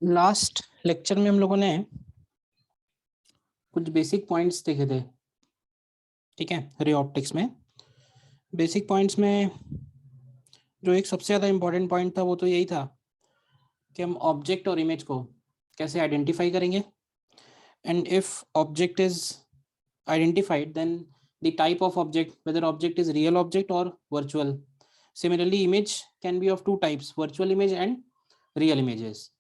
Last lecture में हम लोगों ने कुछ बेसिक पॉइंट्स देखे थे, ठीक है। रे ऑप्टिक्स में बेसिक पॉइंट्स में जो एक सबसे ज़्यादा इम्पोर्टेंट पॉइंट था वो तो यही था कि हम ऑब्जेक्ट और इमेज को कैसे आइडेंटिफाई करेंगे, and if object is identified then the type of object, whether object is real object और virtual. Similarly image can be of two types, virtual image and real images.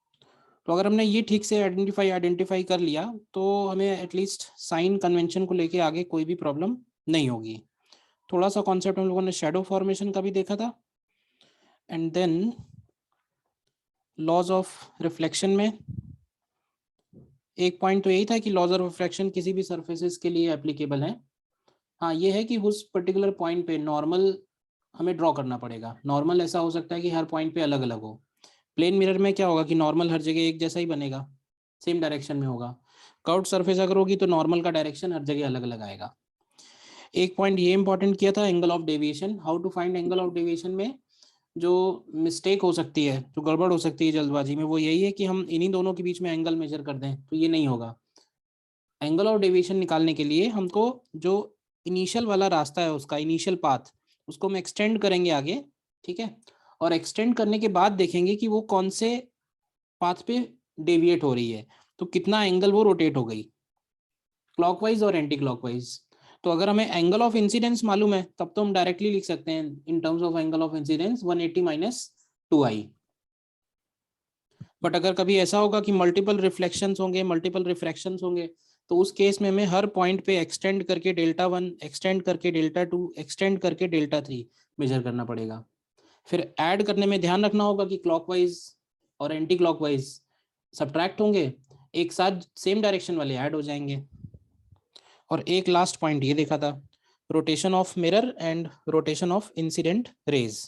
तो अगर हमने ये ठीक से आइडेंटिफाई कर लिया तो हमें एटलीस्ट साइन कन्वेंशन को लेके आगे कोई भी प्रॉब्लम नहीं होगी. थोड़ा सा कॉन्सेप्ट हम लोगों ने शैडो फॉर्मेशन का भी देखा था, and then laws of reflection में एक पॉइंट तो यही था कि लॉज ऑफ रिफ्लेक्शन किसी भी सरफेसेस के लिए एप्लीकेबल है. हाँ, ये है कि उस पर्टिकुलर पॉइंट पे नॉर्मल हमें ड्रॉ करना पड़ेगा. नॉर्मल ऐसा हो सकता है कि हर पॉइंट पे अलग अलग हो. प्लेन मिरर में क्या होगा कि नॉर्मल हर जगह एक जैसा ही बनेगा, सेम डायरेक्शन में होगा. कर्व्ड सरफेस अगर होगी तो नॉर्मल का डायरेक्शन हर जगह अलग अलग आएगा. एक पॉइंट ये इंपॉर्टेंट किया था, angle of deviation. How to find angle of deviation में जो मिस्टेक हो सकती है, जो गड़बड़ हो सकती है जल्दबाजी में, वो यही है कि हम इन्हीं दोनों के बीच में एंगल मेजर कर दें, तो ये नहीं होगा. एंगल ऑफ डेविएशन निकालने के लिए हमको जो इनिशियल वाला रास्ता है, उसका इनिशियल पाथ, उसको हम एक्सटेंड करेंगे आगे, ठीक है. और एक्सटेंड करने के बाद देखेंगे कि वो कौन से पाथ पे डेविएट हो रही है, तो कितना एंगल वो रोटेट हो गई, क्लॉकवाइज और एंटी क्लॉकवाइज. तो अगर हमें एंगल ऑफ इंसिडेंस मालूम है तब तो हम डायरेक्टली लिख सकते हैं in terms of angle of incidence 180 minus 2i. But अगर कभी ऐसा होगा कि मल्टीपल रिफ्लेक्शंस होंगे, मल्टीपल रिफ्रैक्शंस होंगे, तो उस केस में हमें हर पॉइंट पे एक्सटेंड करके डेल्टा 1, एक्सटेंड करके डेल्टा 2, एक्सटेंड करके डेल्टा 3 मेजर करना पड़ेगा. फिर ऐड करने में ध्यान रखना होगा कि क्लॉकवाइज और एंटी क्लॉकवाइज सब्ट्रैक्ट होंगे, एक साथ सेम डायरेक्शन वाले ऐड हो जाएंगे. और एक लास्ट पॉइंट ये देखा था, rotation of mirror and rotation of incident raise.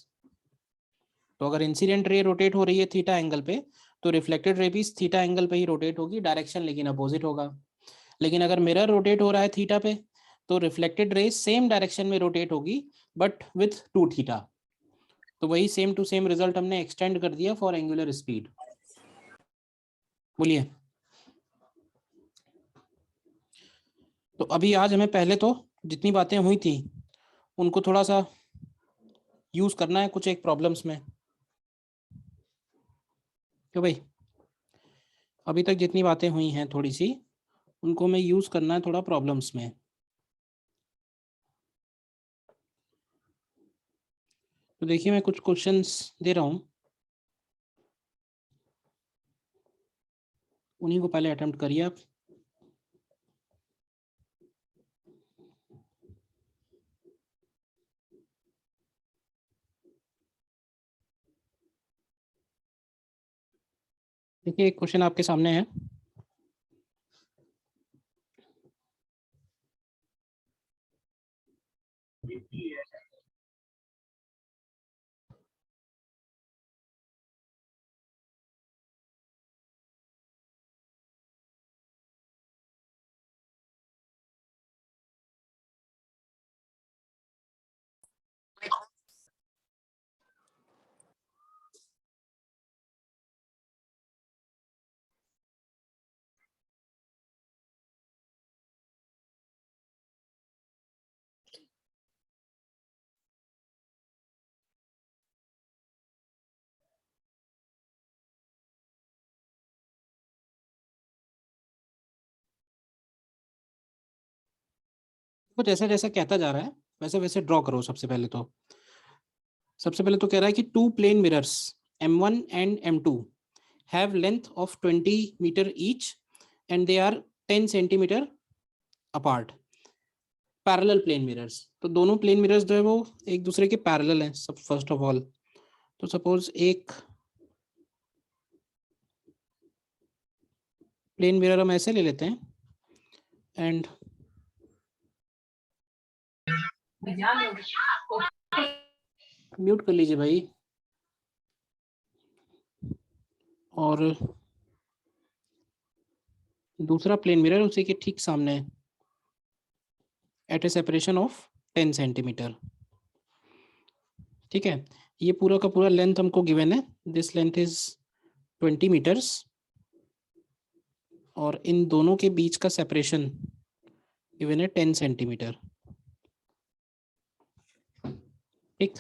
तो अगर इंसिडेंट रे रोटेट हो रही है थीटा एंगल पे, तो रिफ्लेक्टेड रे भी थीटा एंगल पे ही रोटेट होगी, डायरेक्शन लेकिन अपोजिट होगा. लेकिन अगर मिरर रोटेट हो रहा है थीटा पे, तो रिफ्लेक्टेड रे सेम डायरेक्शन में रोटेट होगी बट विथ 2 थीटा. तो वही सेम टू सेम रिजल्ट हमने एक्सटेंड कर दिया फॉर एंगुलर स्पीड. बोलिए. तो अभी आज हमें पहले तो जितनी बातें हुई थी उनको थोड़ा सा यूज करना है कुछ एक प्रॉब्लम्स में, क्यों भाई. अभी तक जितनी बातें हुई हैं थोड़ी सी, उनको हमें यूज करना है थोड़ा प्रॉब्लम्स में. तो देखिए मैं कुछ क्वेश्चंस दे रहा हूँ, उन्हीं को पहले अटेम्प्ट करिए आप. देखिए एक क्वेश्चन आपके सामने है. वो जैसा जैसा कहता जा रहा है वैसे वैसे ड्रॉ करो. सबसे पहले तो कह रहा है कि two plane mirrors M1 and M2 have length of 20 metre each and they are 10 centimetre apart. Parallel plane mirrors, तो दोनों प्लेन मिरर्स जो है वो एक दूसरे के पैरेलल हैं. सब फर्स्ट ऑफ ऑल तो सपोज एक प्लेन मिरर हम ऐसे ले लेते हैं एंड म्यूट कर लीजिए भाई. और दूसरा प्लेन मिरर उसी के ठीक सामने है at a separation of 10 centimetre. ठीक है, ये पूरा का पूरा लेंथ हमको गिवन है. दिस लेंथ इज 20 मीटर्स और इन दोनों के बीच का सेपरेशन गिवन है 10 सेंटीमीटर। ठीक,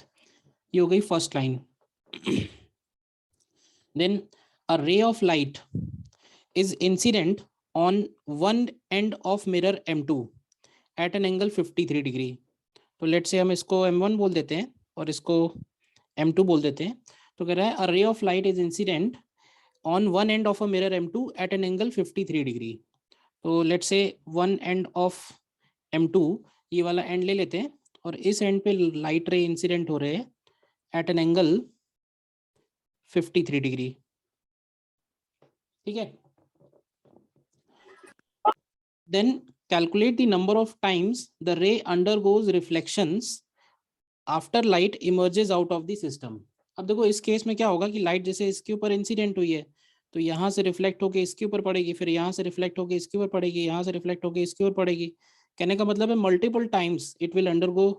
ये हो गई first line. Then a ray of light is incident on one end of mirror M2 at an angle 53 degree. तो लेट से हम इसको M1 बोल देते हैं और इसको M2 बोल देते हैं। तो कह रहा है a ray of light is incident on one end of a mirror M2 at an angle 53 degree. तो लेट से वन एंड ऑफ M2, ये वाला एंड ले लेते हैं और इस एंड पे लाइट रे इंसिडेंट हो रहे हैं एट एन एंगल 53 डिग्री। ठीक है, then calculate the number of times the ray undergoes reflections after light emerges out of the system। अब देखो इस केस में क्या होगा कि लाइट जैसे इसके ऊपर इंसिडेंट हुई है तो यहाँ से रिफ्लेक्ट होके इसके ऊपर पड़ेगी, फिर यहाँ से रिफ्लेक्ट होके इसके ऊपर पड़ेगी, यहाँ से रिफ्लेक्ट होके इसके ऊपर पड़ेगी। कहने का मतलब है multiple times it will undergo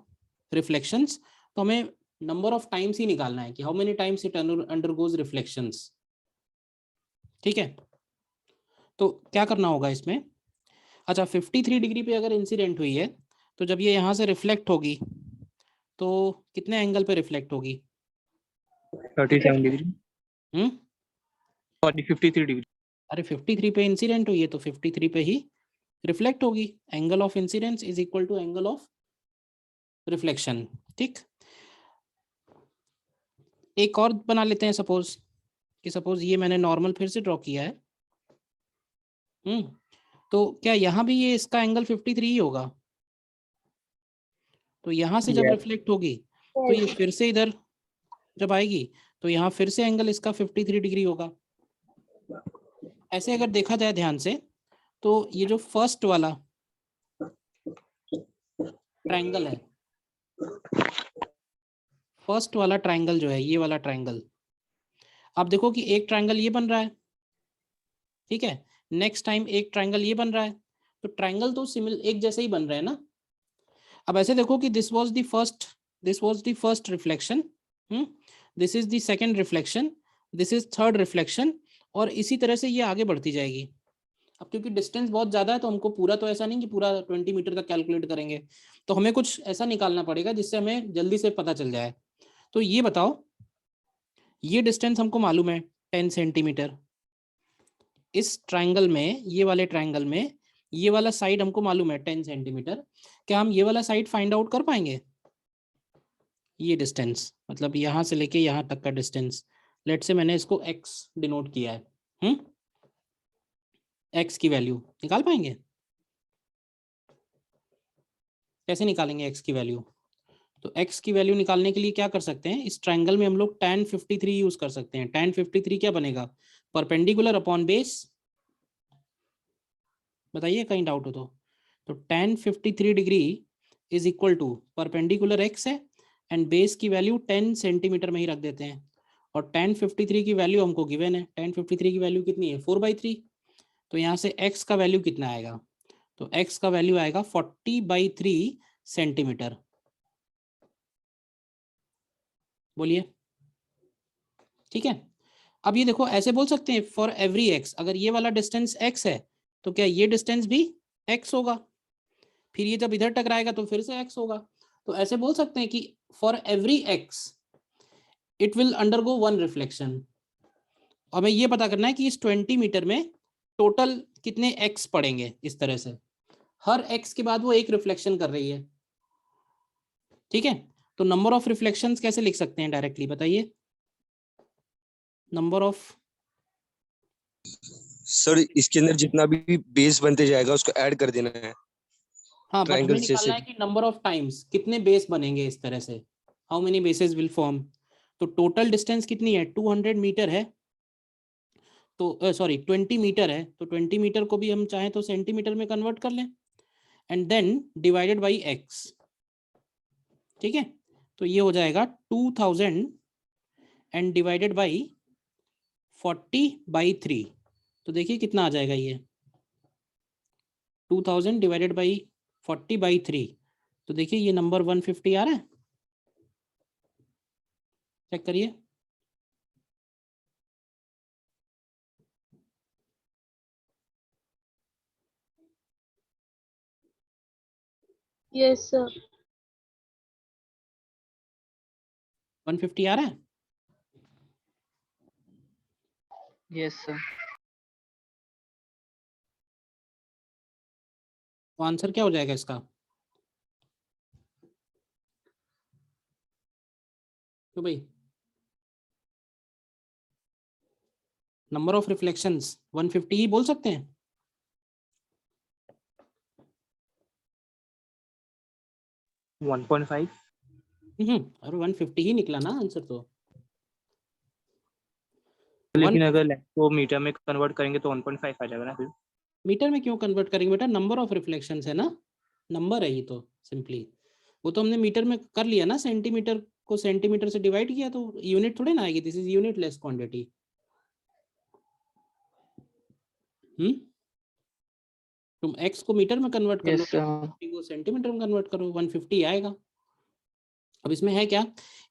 reflections. तो हमें नंबर ऑफ टाइम्स ही निकालना है कि how many times it undergoes reflections. ठीक है, तो क्या करना होगा इसमें, अच्छा 53 डिग्री पे अगर इंसिडेंट हुई है तो जब ये यहाँ से रिफ्लेक्ट होगी तो कितने एंगल पे रिफ्लेक्ट होगी? 37 डिग्री। Sorry 53 degree. अरे 53 पे इंसिडेंट हुई है तो 53 पे ही रिफ्लेक्ट होगी। Angle of incidence is equal to angle of reflection. ठीक, एक और बना लेते हैं, सपोज कि सपोज ये मैंने नॉर्मल फिर से ड्रॉ किया है। तो क्या यहाँ भी ये इसका एंगल 53 ही होगा? तो यहाँ से जब रिफ्लेक्ट होगी तो ये फिर से इधर जब आएगी तो यहाँ फिर से एंगल इसका 53 डिग्री होगा। ऐसे अगर देखा जाए ध्यान से तो ये जो फर्स्ट वाला ट्रायंगल है, फर्स्ट वाला ट्रायंगल जो है ये वाला ट्रायंगल, आप देखो कि एक ट्रायंगल ये बन रहा है, ठीक है, नेक्स्ट टाइम एक ट्रायंगल ये बन रहा है, तो ट्रायंगल तो सिमिलर एक जैसे ही बन रहे हैं ना। अब ऐसे देखो कि this was the first reflection, this is the second reflection, this is third reflection, और इसी तरह से ये आगे बढ़ती जाएगी। अब क्योंकि डिस्टेंस बहुत ज़्यादा है तो हमको पूरा तो ऐसा नहीं कि पूरा 20 मीटर तक कैलकुलेट करेंगे, तो हमें कुछ ऐसा निकालना पड़ेगा जिससे हमें जल्दी से पता चल जाए। तो ये बताओ, ये डिस्टेंस हमको मालूम है 10 सेंटीमीटर, इस ट्रायंगल में, ये वाले ट्रायंगल में ये वाला साइड हमको मालूम है 10 सेंटीमीटर, क्या हम ये वाला साइड फाइंड आउट कर पाएंगे? ये डिस्टेंस मतलब यहाँ से लेके यहाँ तक का डिस्टेंस, लेट से मैंने इसको x डिनोट किया है, x की वैल्यू निकाल पाएंगे? कैसे निकालेंगे x की वैल्यू? तो x की वैल्यू निकालने के लिए क्या कर सकते हैं, इस ट्रायंगल में हम लोग tan 53 यूज कर सकते हैं। tan 53 क्या बनेगा, परपेंडिकुलर अपॉन बेस। बताइए कहीं डाउट हो तो tan 53 degree is equal to perpendicular x है एंड बेस की वैल्यू 10 सेंटीमीटर में ही रख देते हैं, और tan 53 की वैल्यू हमको गिवन है, tan 53 की वैल्यू कितनी है 4/3। तो यहाँ से x का वैल्यू कितना आएगा, तो x का वैल्यू आएगा 40/3 सेंटीमीटर। बोलिए, ठीक है। अब ये देखो ऐसे बोल सकते हैं फॉर एवरी x, अगर ये वाला डिस्टेंस x है तो क्या ये डिस्टेंस भी x होगा, फिर ये जब इधर टकराएगा तो फिर से x होगा। तो ऐसे बोल सकते हैं कि for every x it will undergo one reflection. हमें ये पता करना है कि इस 20 मीटर में टोटल कितने x पड़ेंगे। इस तरह से हर x के बाद वो एक रिफ्लेक्शन कर रही है, ठीक है। तो नंबर ऑफ रिफ्लेक्शंस कैसे लिख सकते हैं डायरेक्टली, बताइए। नंबर ऑफ, सर इसके अंदर जितना भी बेस बनते जाएगा उसको ऐड कर देना है। हाँ बट हमें ट्रायंगल निकालना जैसे है कि नंबर ऑफ टाइम्स कितने बेस बनेंगे इस तरह से, how many bases will form. तो टोटल डिस्टेंस कितनी है 200 मीटर है, तो सॉरी 20 मीटर है, तो 20 मीटर को भी हम चाहें तो सेंटीमीटर में कन्वर्ट कर लें and then divided by x, ठीक है। तो ये हो जाएगा 2000 एंड डिवाइडेड बाई 40/3। तो देखिए कितना आ जाएगा ये 2000 डिवाइडेड बाई 40/3। तो देखिए ये नंबर 150 आ रहा है, चेक करिए। Yes, sir. 150 आ रहा है? Yes, sir. तो आंसर क्या हो जाएगा इसका? तो भाई नंबर ऑफ रिफ्लेक्शंस 150 ही बोल सकते हैं। Hmm. 1.5. और 150 ही निकला ना आंसर तो। लेकिन अगर लेंथ को मीटर में कन्वर्ट करेंगे तो 1.5 आ जाएगा ना फिर। मीटर में क्यों कन्वर्ट करेंगे बेटा? नंबर ऑफ रिफ्लेक्शंस है ना, नंबर है ये तो सिंपली। वो तो हमने मीटर में कर लिया ना, सेंटीमीटर को सेंटीमीटर से डिवाइड किया तो यूनिट थोड़ी ना आएगी। This is unit less quantity. तुम x को मीटर में कन्वर्ट कर लो, Yes, sir. 150 को सेंटीमीटर में कन्वर्ट करो, 150 आएगा। अब इसमें है क्या,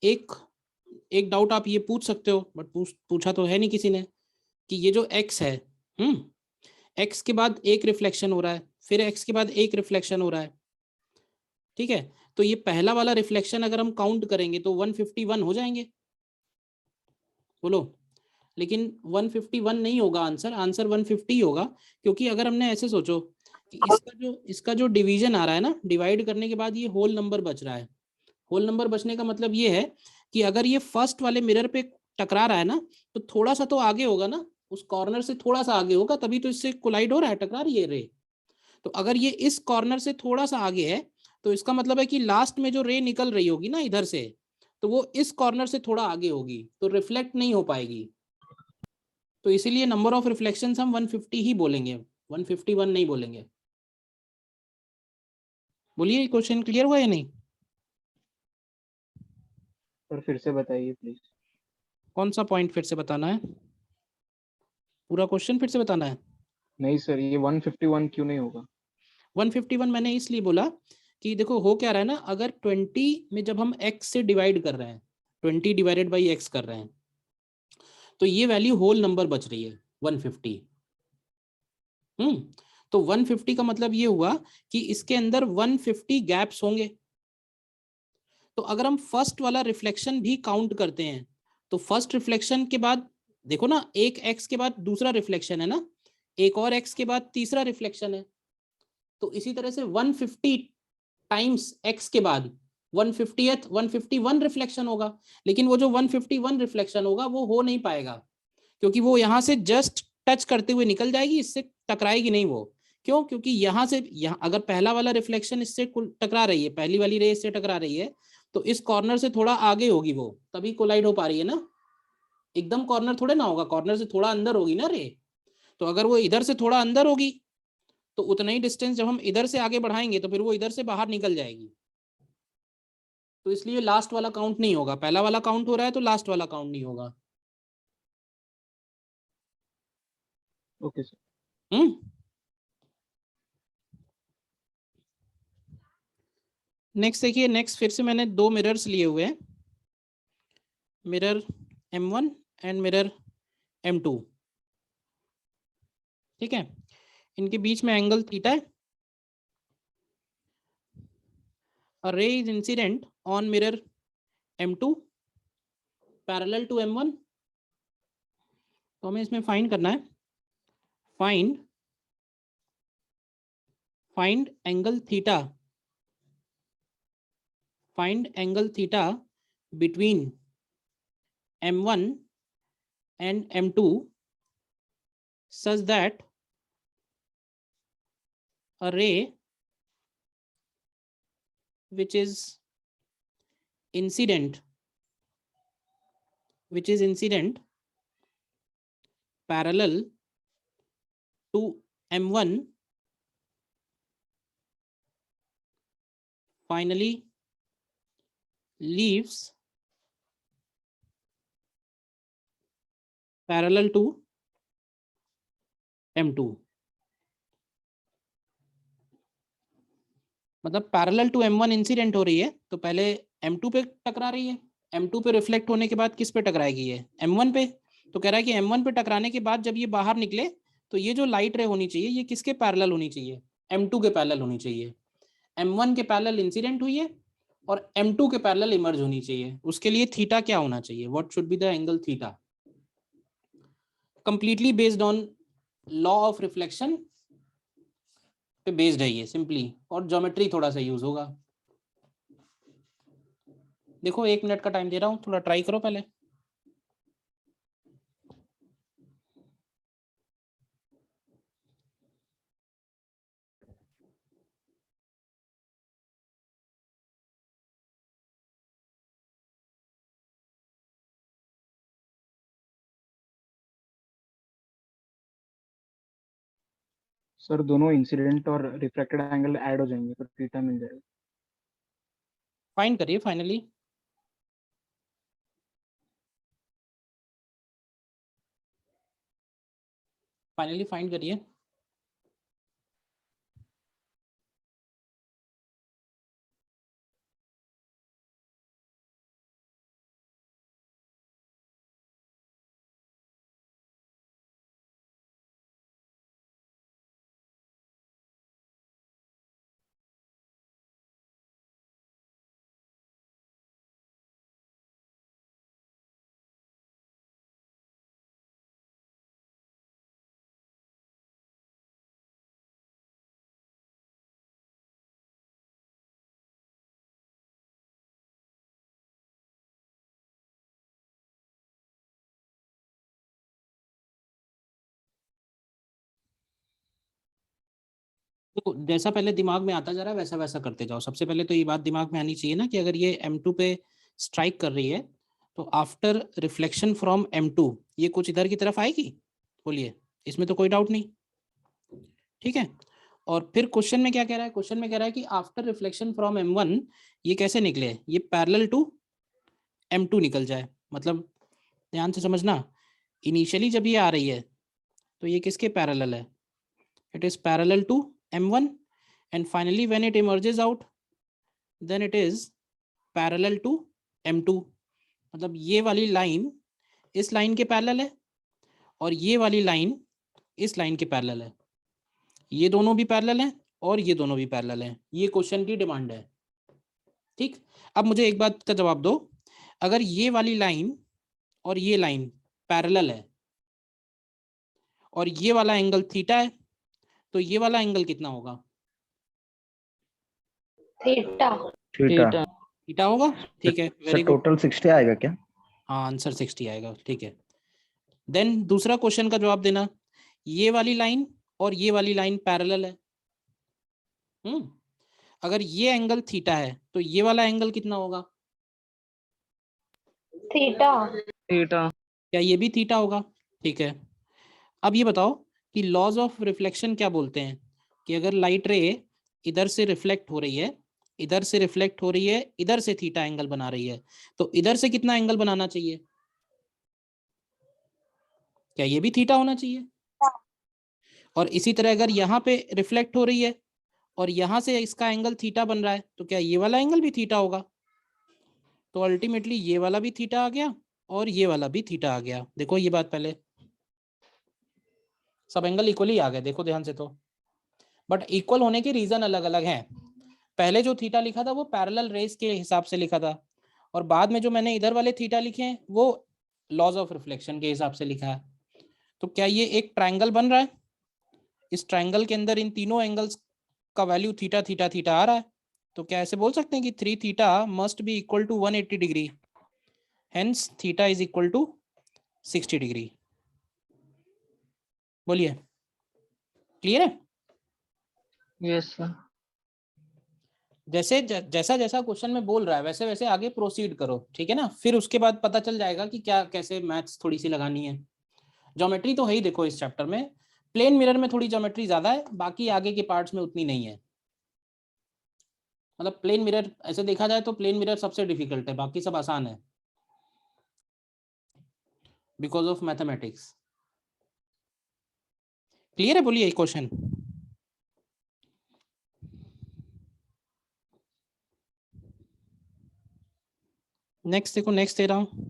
एक डाउट आप ये पूछ सकते हो, बट पूछा तो है नहीं किसी ने, कि ये जो x है, x के बाद एक रिफ्लेक्शन हो रहा है, फिर x के बाद एक रिफ्लेक्शन हो रहा है, ठीक है। तो ये पहला वाला रिफ्लेक्शन अगर हम काउंट करेंगे तो 151 हो जाएंगे, बोलो। लेकिन 151 नहीं होगा आंसर, आंसर 150 होगा। क्योंकि अगर हमने ऐसे सोचो कि इसका जो डिवीजन आ रहा है ना, डिवाइड करने के बाद ये होल नंबर बच रहा है। होल नंबर बचने का मतलब ये है कि अगर ये फर्स्ट वाले मिरर पे टकरा रहा है ना, तो थोड़ा सा तो आगे होगा ना, उस कॉर्नर से थोड़ा सा आगे होगा, तभी तो इससे कोलाइड हो रहा है, टकरा रही है रे। तो अगर ये इस कॉर्नर से थोड़ा सा आगे है, तो इसका मतलब है कि लास्ट में जो रे निकल रही होगी ना इधर से, तो वो इस कॉर्नर से थोड़ा आगे होगी, तो रिफ्लेक्ट नहीं हो पाएगी। तो इसीलिए नंबर ऑफ रिफ्लेक्शंस हम 150 ही बोलेंगे, 151 नहीं बोलेंगे। बोलिए, क्वेश्चन क्लियर हुआ या नहीं? सर फिर से बताइए प्लीज। कौन सा पॉइंट फिर से बताना है? पूरा क्वेश्चन फिर से बताना है? नहीं सर, ये 151 क्यों नहीं होगा? 151 मैंने इसलिए बोला कि देखो हो क्या रहा है ना, अगर 20 में जब हम x से डिवाइड कर रहे हैं, 20 डिवाइडेड बाई x कर रहे हैं, तो ये वैल्यू होल नंबर बच रही है 150। तो 150 का मतलब ये हुआ कि इसके अंदर 150 गैप्स होंगे। तो अगर हम फर्स्ट वाला रिफ्लेक्शन भी काउंट करते हैं, तो फर्स्ट रिफ्लेक्शन के बाद देखो ना, एक x के बाद दूसरा रिफ्लेक्शन है ना, एक और x के बाद तीसरा रिफ्लेक्शन है। तो इसी तरह से 150 टाइम्स x के बाद 151 रिफ्लेक्शन होगा। लेकिन वो जो 151 रिफ्लेक्शन होगा वो हो नहीं पाएगा, क्योंकि वो यहाँ से जस्ट टच करते हुए निकल जाएगी, इससे टकराएगी नहीं वो। क्यों? क्योंकि यहाँ से यहाँ अगर पहला वाला रिफ्लेक्शन इससे टकरा रही है, पहली वाली रे इससे टकरा रही है, तो इस कॉर्नर से थोड़ा आगे होगी वो, तभी कोलाइड हो पा रही है ना। एकदम कॉर्नर थोड़े ना होगा, कॉर्नर से थोड़ा अंदर होगी ना रे। तो अगर वो इधर से थोड़ा अंदर होगी, तो उतना ही डिस्टेंस जब हम इधर से आगे बढ़ाएंगे तो फिर वो इधर से बाहर निकल जाएगी। तो इसलिए लास्ट वाला काउंट नहीं होगा, पहला वाला काउंट हो रहा है तो लास्ट वाला काउंट नहीं होगा। Okay sir. नेक्स्ट देखिए, नेक्स्ट फिर से मैंने दो मिरर्स लिए हुए हैं, mirror M1 and mirror M2, ठीक है। इनके बीच में एंगल थीटा है। A ray is incident on mirror M2 parallel to M1। तो हमें इसमें फाइंड करना है, find angle theta, find angle theta between M1 and M2 such that a ray which is incident parallel to M1 finally leaves parallel to M2। मतलब parallel to M1 incident हो रही है, तो पहले M2 पे टकरा रही है, M2 पे रिफ्लेक्ट होने के बाद किस पे टकराएगी? ये M1 पे। तो कह रहा है कि M1 पे टकराने के बाद जब ये बाहर निकले, तो ये जो लाइट रे होनी चाहिए ये किसके पैरेलल होनी चाहिए? M2 के पैरेलल होनी चाहिए। M1 के पैरेलल इंसिडेंट हुई है और M2 के पैरेलल इमर्ज होनी चाहिए। उसके लिए थीटा क्या होना चाहिए? What should be the angle theta? Completely based on law of reflection पे बेस्ड है ये सिंपली, और ज्योमेट्री थोड़ा सा यूज होगा। देखो 1 मिनट का टाइम दे रहा हूँ, थोड़ा ट्राई करो पहले। सर दोनों इंसिडेंट और रिफ्रैक्टेड एंगल ऐड हो जाएंगे तो थीटा मिल जाएगा। फाइंड करिए फाइनली। फाइनली फाइंड करिए। तो जैसा पहले दिमाग में आता जा रहा है वैसा वैसा करते जाओ। सबसे पहले तो ये बात दिमाग में आनी चाहिए ना कि अगर ये M2 पे स्ट्राइक कर रही है तो आफ्टर रिफ्लेक्शन फ्रॉम M2 ये कुछ इधर की तरफ आएगी। बोलिए, इसमें तो कोई डाउट नहीं, ठीक है। और फिर क्वेश्चन में क्या कह रहा है? क्वेश्चन में कह रहा है कि आफ्टर रिफ्लेक्शन फ्रॉम M1 ये कैसे निकले? ये पैरेलल टू M2 निकल जाए। मतलब ध्यान से समझना, इनिशियली जब ये आ रही है तो ये किसके पैरेलल है? It is parallel to M1 and finally when it emerges out then it is parallel to M2। मतलब ये वाली लाइन इस लाइन के पैरेलल है और ये वाली लाइन इस लाइन के पैरेलल है। ये दोनों भी पैरेलल हैं और ये दोनों भी पैरेलल हैं। ये क्वेश्चन की डिमांड है, ठीक। अब मुझे एक बात का जवाब दो, अगर ये वाली लाइन और ये लाइन पैरेलल है और ये वाला एंगल थीटा है तो ये वाला एंगल कितना होगा? थीटा। थीटा। थीटा होगा, ठीक है। Sir very good. टोटल 60 आएगा क्या? हाँ आंसर 60 आएगा, ठीक है। देन दूसरा क्वेश्चन का जवाब देना, ये वाली लाइन और ये वाली लाइन पैरेलल है। अगर ये एंगल थीटा है तो ये वाला एंगल कितना होगा? थीटा। थीटा। क्या ये भी थीटा होगा? ठीक है। अब ये बताओ कि लॉज ऑफ रिफ्लेक्शन क्या बोलते हैं कि अगर लाइट रे इधर से रिफ्लेक्ट हो रही है, इधर से रिफ्लेक्ट हो रही है, इधर से थीटा एंगल बना रही है, तो इधर से कितना एंगल बनाना चाहिए? क्या ये भी थीटा होना चाहिए? और इसी तरह अगर यहाँ पे रिफ्लेक्ट हो रही है और यहाँ से इसका एंगल थीटा बन रहा है तो क्या ये वाला एंगल भी थीटा होगा? तो अल्टीमेटली ये वाला भी थीटा आ गया और ये वाला भी थीटा आ गया। देखो ये बात, पहले सब एंगल इक्वली आ गए, देखो ध्यान से तो। बट इक्वल होने के रीजन अलग अलग हैं। पहले जो थीटा लिखा था वो पैरेलल रेस के हिसाब से लिखा था और बाद में जो मैंने इधर वाले थीटा लिखे हैं वो लॉज ऑफ रिफ्लेक्शन के हिसाब से लिखा है। तो क्या ये एक ट्रायंगल बन रहा है? इस ट्रायंगल के अंदर इन तीनों एंगल्स का वैल्यू थीटा थीटा थीटा आ रहा है। तो क्या ऐसे बोल सकते हैं कि 3 theta must be equal to 180 degree, hence theta is equal to 60 degree. बोलिए, क्लियर है? Yes sir. जैसे जैसा जैसा क्वेश्चन में बोल रहा है वैसे वैसे आगे प्रोसीड करो, ठीक है ना। फिर उसके बाद पता चल जाएगा कि क्या कैसे मैथ्स थोड़ी सी लगानी है। ज्योमेट्री तो है ही, देखो इस चैप्टर में प्लेन मिरर में थोड़ी ज्योमेट्री ज्यादा है, बाकी आगे के पार्ट्स में उतनी नहीं है। मतलब प्लेन मिरर ऐसे देखा जाए तो प्लेन मिरर सबसे डिफिकल्ट है, बाकी सब आसान है बिकॉज ऑफ मैथमेटिक्स। क्लियर है? बोलिए क्वेश्चन। नेक्स्ट देखो, नेक्स्ट दे रहा हूं।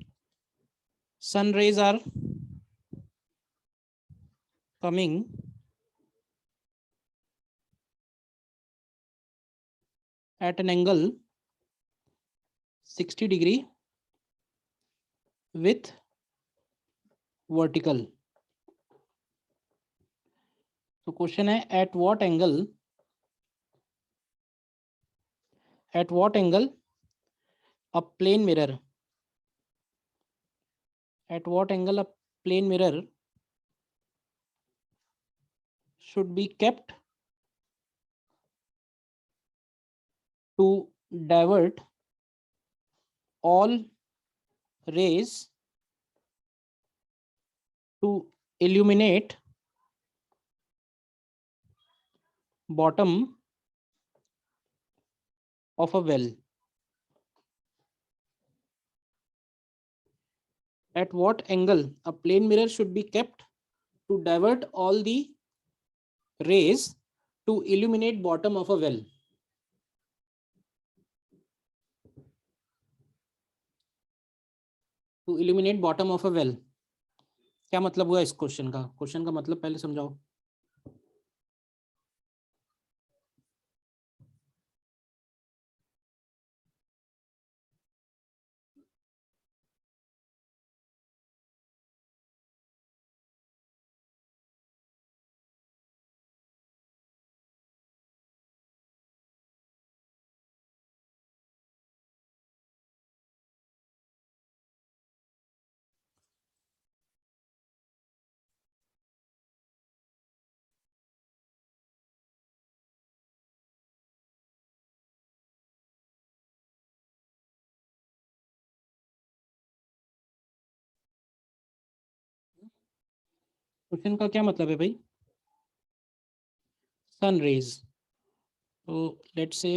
Sun rays are coming at an angle 60 degree with vertical. तो क्वेश्चन है at what angle a plane mirror should be kept to divert all rays to illuminate bottom of a well. At what angle a plane mirror should be kept to divert all the rays to illuminate bottom of a well? To illuminate bottom of a well. क्या मतलब हुआ इस question का? Question का मतलब पहले समझाओ. Question का क्या मतलब है भाई? Sun rays. तो लेट्स से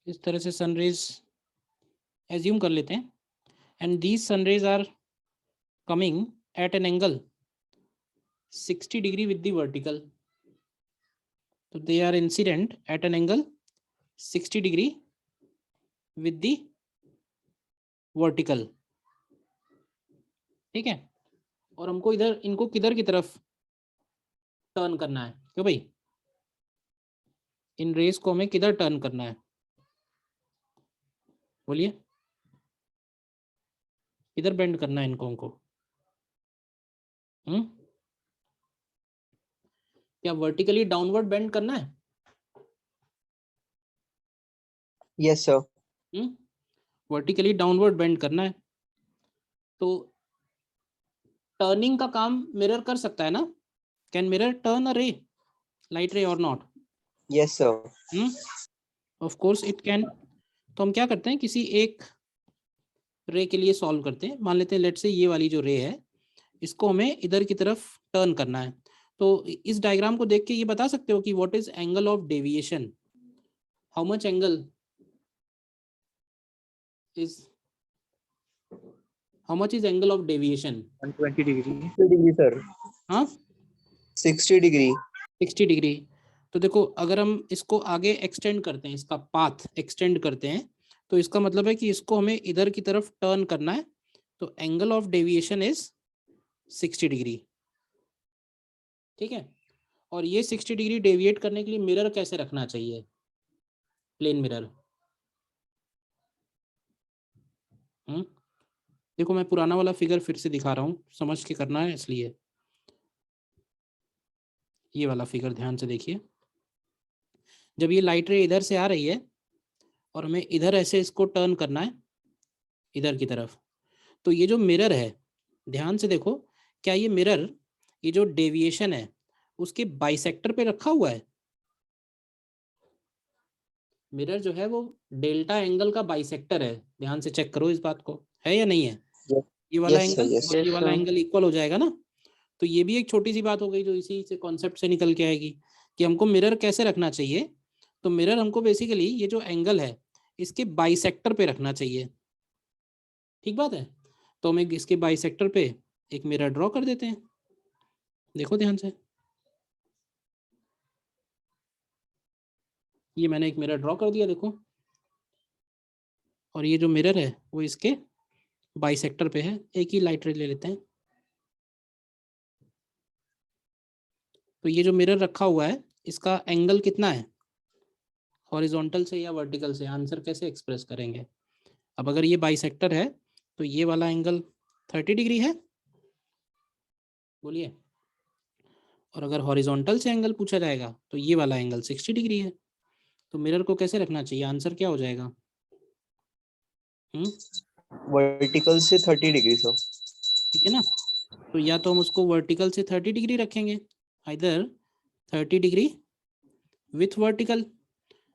इस तरह से सन रेज एज्यूम कर लेते हैं, and these sun rays are coming at an angle 60 degree with the vertical. So they are incident at an angle 60 degree with the vertical. ठीक है, और हमको इधर इनको किधर की तरफ टर्न करना है? क्यों भाई, इन रेस को हमें किधर टर्न करना है? बोलिए, किधर बेंड करना है इनको हमको? क्या वर्टिकली डाउनवर्ड बेंड करना है? Yes sir. Vertically downward bend करना है. तो टर्निंग का काम मिरर कर सकता है ना? कैन मिरर टर्न अ रे, लाइट रे और not? Yes sir. Of course it can. तो हम क्या करते हैं, किसी एक रे के लिए सॉल्व करते हैं. मान लेते हैं लेट से ये वाली जो रे है, इसको हमें इधर की तरफ टर्न करना है. तो इस डायग्राम को देख के ये बता सकते हो कि what is angle of deviation? How much angle is how much is angle of deviation? 120 degree. 60 degree sir. हाँ, 60 degree. 60 डिग्री. तो देखो, अगर हम इसको आगे एक्सटेंड करते हैं, इसका पाथ एक्सटेंड करते हैं, तो इसका मतलब है कि इसको हमें इधर की तरफ टर्न करना है. तो angle of deviation is 60 degree. ठीक है, और ये 60 डिग्री डेविएट करने के लिए मिरर कैसे रखना चाहिए? Plane mirror. देखो, मैं पुराना वाला फिगर फिर से दिखा रहा हूँ, समझ के करना है इसलिए. ये वाला फिगर ध्यान से देखिए. जब ये लाइट रे इधर से आ रही है और हमें इधर ऐसे इसको टर्न करना है इधर की तरफ, तो ये जो मिरर है, ध्यान से देखो, क्या ये मिरर, ये जो डेविएशन है उसके बाइसेक्टर पे रखा हुआ है? मिरर जो है वो डेल्टा एंगल का बाइसेक्टर है. ध्यान से चेक करो इस बात को, है या नहीं है? ये वाला Yes, sir, एंगल yes, और ये वाला sir. एंगल इक्वल हो जाएगा ना? तो ये भी एक छोटी सी बात हो गई जो इसी से कॉन्सेप्ट से निकल के आएगी कि हमको मिरर कैसे रखना चाहिए. तो मिरर हमको बेसिकली ये जो एंगल है इसके बाइसेक्टर पे रखना चाहिए. ठीक बात है. तो हम इसके बाइसेक्टर पे एक मिरर ड्रॉ कर देते हैं. देखो ध्यान से, ये मैंने एक मिरर ड्रॉ कर दिया, देखो. और ये जो मिरर है वो इसके बाइसेक्टर पे है. एक ही लाइट रे ले लेते हैं. तो ये जो मिरर रखा हुआ है इसका एंगल कितना है, हॉरिजॉन्टल से या वर्टिकल से, आंसर कैसे एक्सप्रेस करेंगे। अब अगर ये बाइसेक्टर है तो ये वाला एंगल 30 डिग्री है, बोलिए। और अगर हॉरिजॉन्टल से एंगल पूछा जाएगा तो ये वाला एंगल 60 डिग्री है। तो मिरर को कैसे रखना चाहिए, आंसर क्या हो जाएगा। वर्टिकल से 30 डिग्री सर। ठीक है ना, तो या तो हम उसको वर्टिकल से 30 डिग्री रखेंगे, इधर 30 डिग्री विथ वर्टिकल,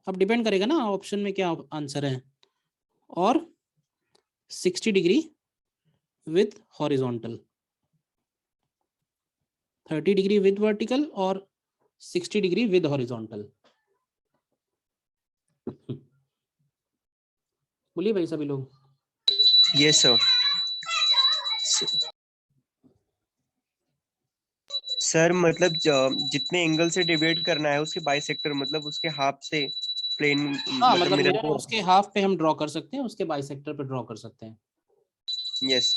अब डिपेंड करेगा ना ऑप्शन में क्या आंसर है, और 60 degree with horizontal, 30 degree with vertical और 60 डिग्री विद हॉरिजॉन्टल। बोलिए भाई सभी लोग। Yes sir. सर मतलब जितने एंगल से डिवाइड करना है उसके बाइसेक्टर मतलब उसके हाफ से प्लेन हाँ मतलब मतलब मिरर मिरर को। उसके हाफ पे हम ड्रॉ कर सकते हैं, उसके बाइसेक्टर पे ड्रॉ कर सकते हैं। Yes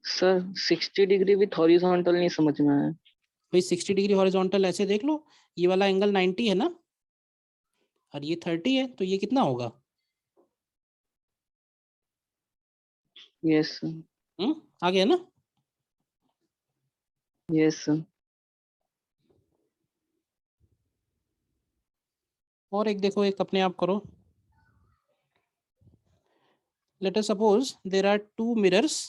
sir 60 degree with horizontal नहीं समझ में आया। भाई 60 डिग्री हॉरिजॉन्टल ऐसे देख लो, ये वाला एंगल 90 है ना, और ये 30 है, तो ये कितना होगा। Yes sir. आ गया ना। Yes sir. और एक देखो, एक अपने आप करो। Let us suppose there are two mirrors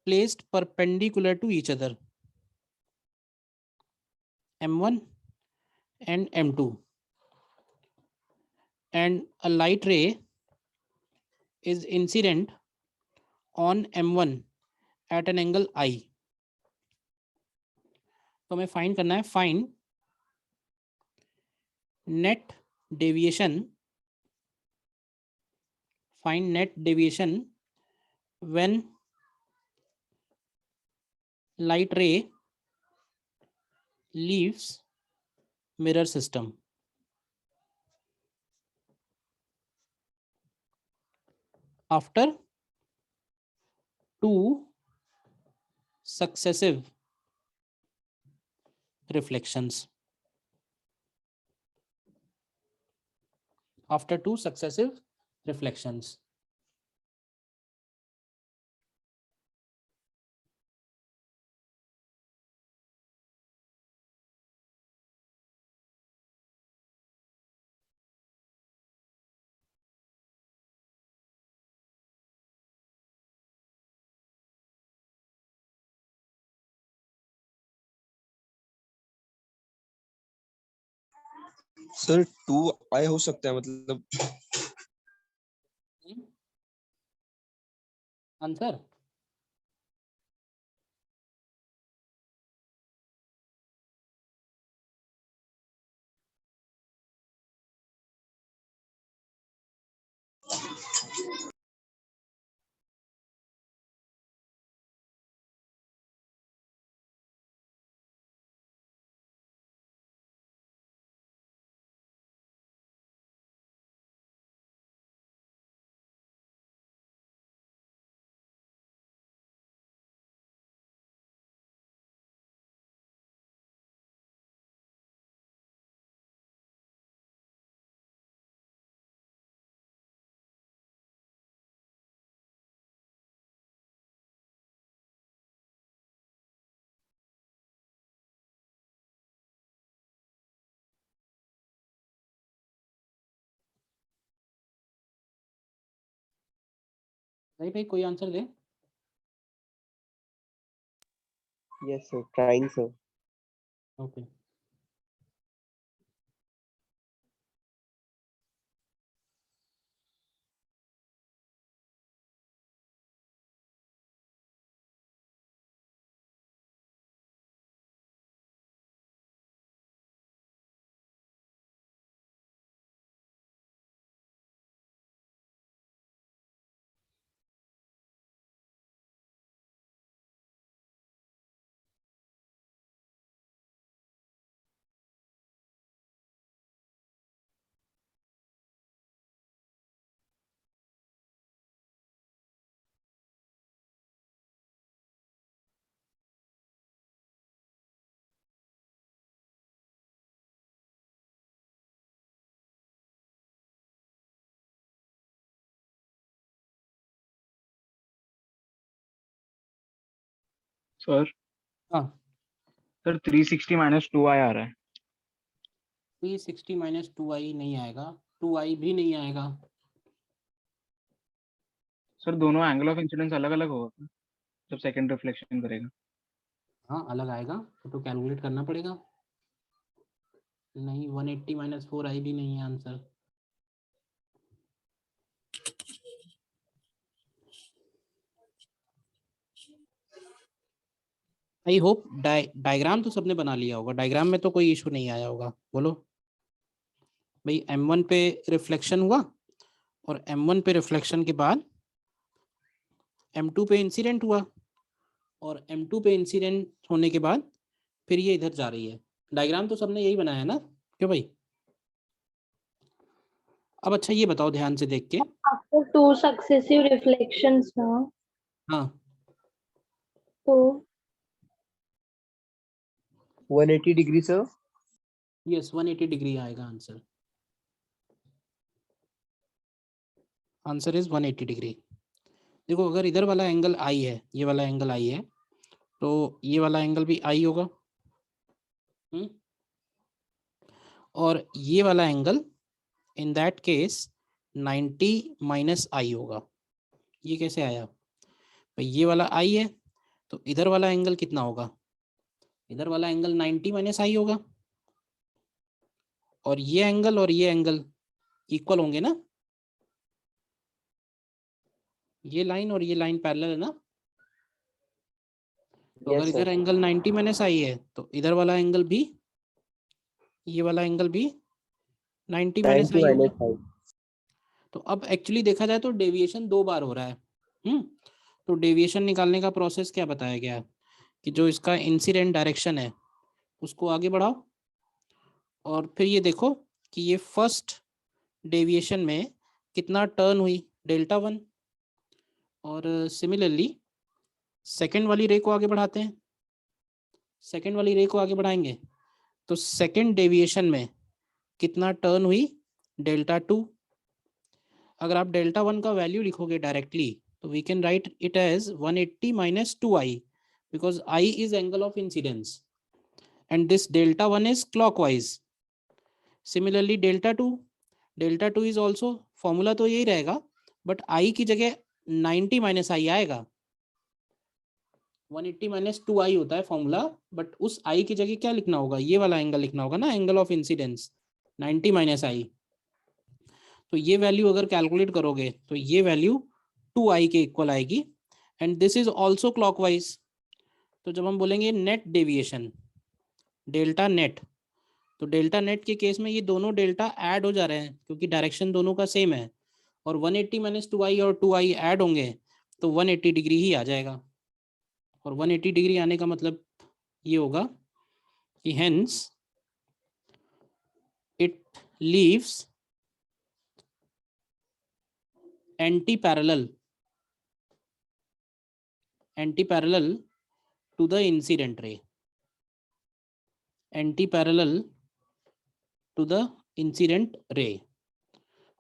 placed perpendicular to each other, M1 and M2, and a light ray is incident on M1 at an angle I. तो हमें फाइंड करना है, find net deviation, find net deviation when light ray leaves mirror system. After two successive reflections. After two successive reflections. Sir 2i हो सकता है मतलब answer नहीं भाई, कोई आंसर दे। Yes sir, trying sir. Okay. Sir हाँ, सर 360 माइनस 2i आ रहा है। 360 माइनस 2i नहीं आएगा, 2i भी नहीं आएगा। सर दोनों एंगल ऑफ इंसिडेंस अलग अलग होगा जब सेकंड रिफ्लेक्शन करेगा। हाँ अलग आएगा, तो कैलकुलेट करना पड़ेगा। नहीं, 180 माइनस 4i भी नहीं है आंसर। आई होप डायग्राम तो सबने बना लिया होगा, डायग्राम में तो कोई इशू नहीं आया होगा। बोलो भाई, M1 पे रिफ्लेक्शन हुआ और M1 पे रिफ्लेक्शन के बाद M2 पे इंसिडेंट हुआ और M2 पे इंसिडेंट होने के बाद फिर ये इधर जा रही है। डायग्राम तो सबने यही बनाया ना, क्यों भाई? अब अच्छा ये बताओ ध्यान से देख के। After two successive reflections now, हाँ, तो 180 डिग्री सर। यस 180 डिग्री आएगा आंसर। Answer is 180 degree. देखो अगर इधर वाला एंगल आई है, ये वाला एंगल आई है, तो ये वाला एंगल भी आई होगा। और ये वाला angle in that case 90 minus i होगा। ये कैसे आया भाई? ये वाला आई है तो इधर वाला एंगल कितना होगा? इधर वाला एंगल 90 माइनस आई होगा। और ये एंगल इक्वल होंगे ना, ये लाइन और ये लाइन पैरेलल है ना। तो अगर इधर एंगल 90 माइनस आई है तो इधर वाला एंगल भी, ये वाला एंगल भी 90 माइनस आई होगा। तो अब एक्चुअली देखा जाए तो डेविएशन 2 बार हो रहा है। तो डेविएशन निकालने का प्रोसेस क्या बताया गया है कि जो इसका इंसिडेंट डायरेक्शन है उसको आगे बढ़ाओ और फिर ये देखो कि ये फर्स्ट डेविएशन में कितना टर्न हुई, डेल्टा 1। और सिमिलरली सेकेंड वाली रे को आगे बढ़ाते हैं। सेकेंड वाली रे को आगे बढ़ाएंगे तो सेकेंड डेविएशन में कितना टर्न हुई, डेल्टा 2। अगर आप डेल्टा 1 का वैल्यू लिखोगे डायरेक्टली तो we can write it as 180 minus 2i because I is angle of incidence and this delta 1 is clockwise. Similarly delta 2 is also, formula तो यही रहेगा बट i की जगह 90 माइनस आई आएगा। 180 माइनस 2i होता है फॉर्मूला, बट उस i की जगह क्या लिखना होगा? ये वाला एंगल लिखना होगा ना, एंगल ऑफ इंसिडेंस 90 माइनस आई। तो ये वैल्यू अगर कैलकुलेट करोगे तो ये वैल्यू 2i के इक्वल आएगी and this is also clockwise. तो जब हम बोलेंगे नेट डेविएशन, डेल्टा नेट, तो डेल्टा नेट के केस में ये दोनों डेल्टा ऐड हो जा रहे हैं क्योंकि डायरेक्शन दोनों का सेम है। और 180 माइनस 2i और 2i ऐड होंगे तो 180 डिग्री ही आ जाएगा। और 180 डिग्री आने का मतलब ये होगा कि hence it leaves anti parallel to the incident ray, anti parallel to the incident ray.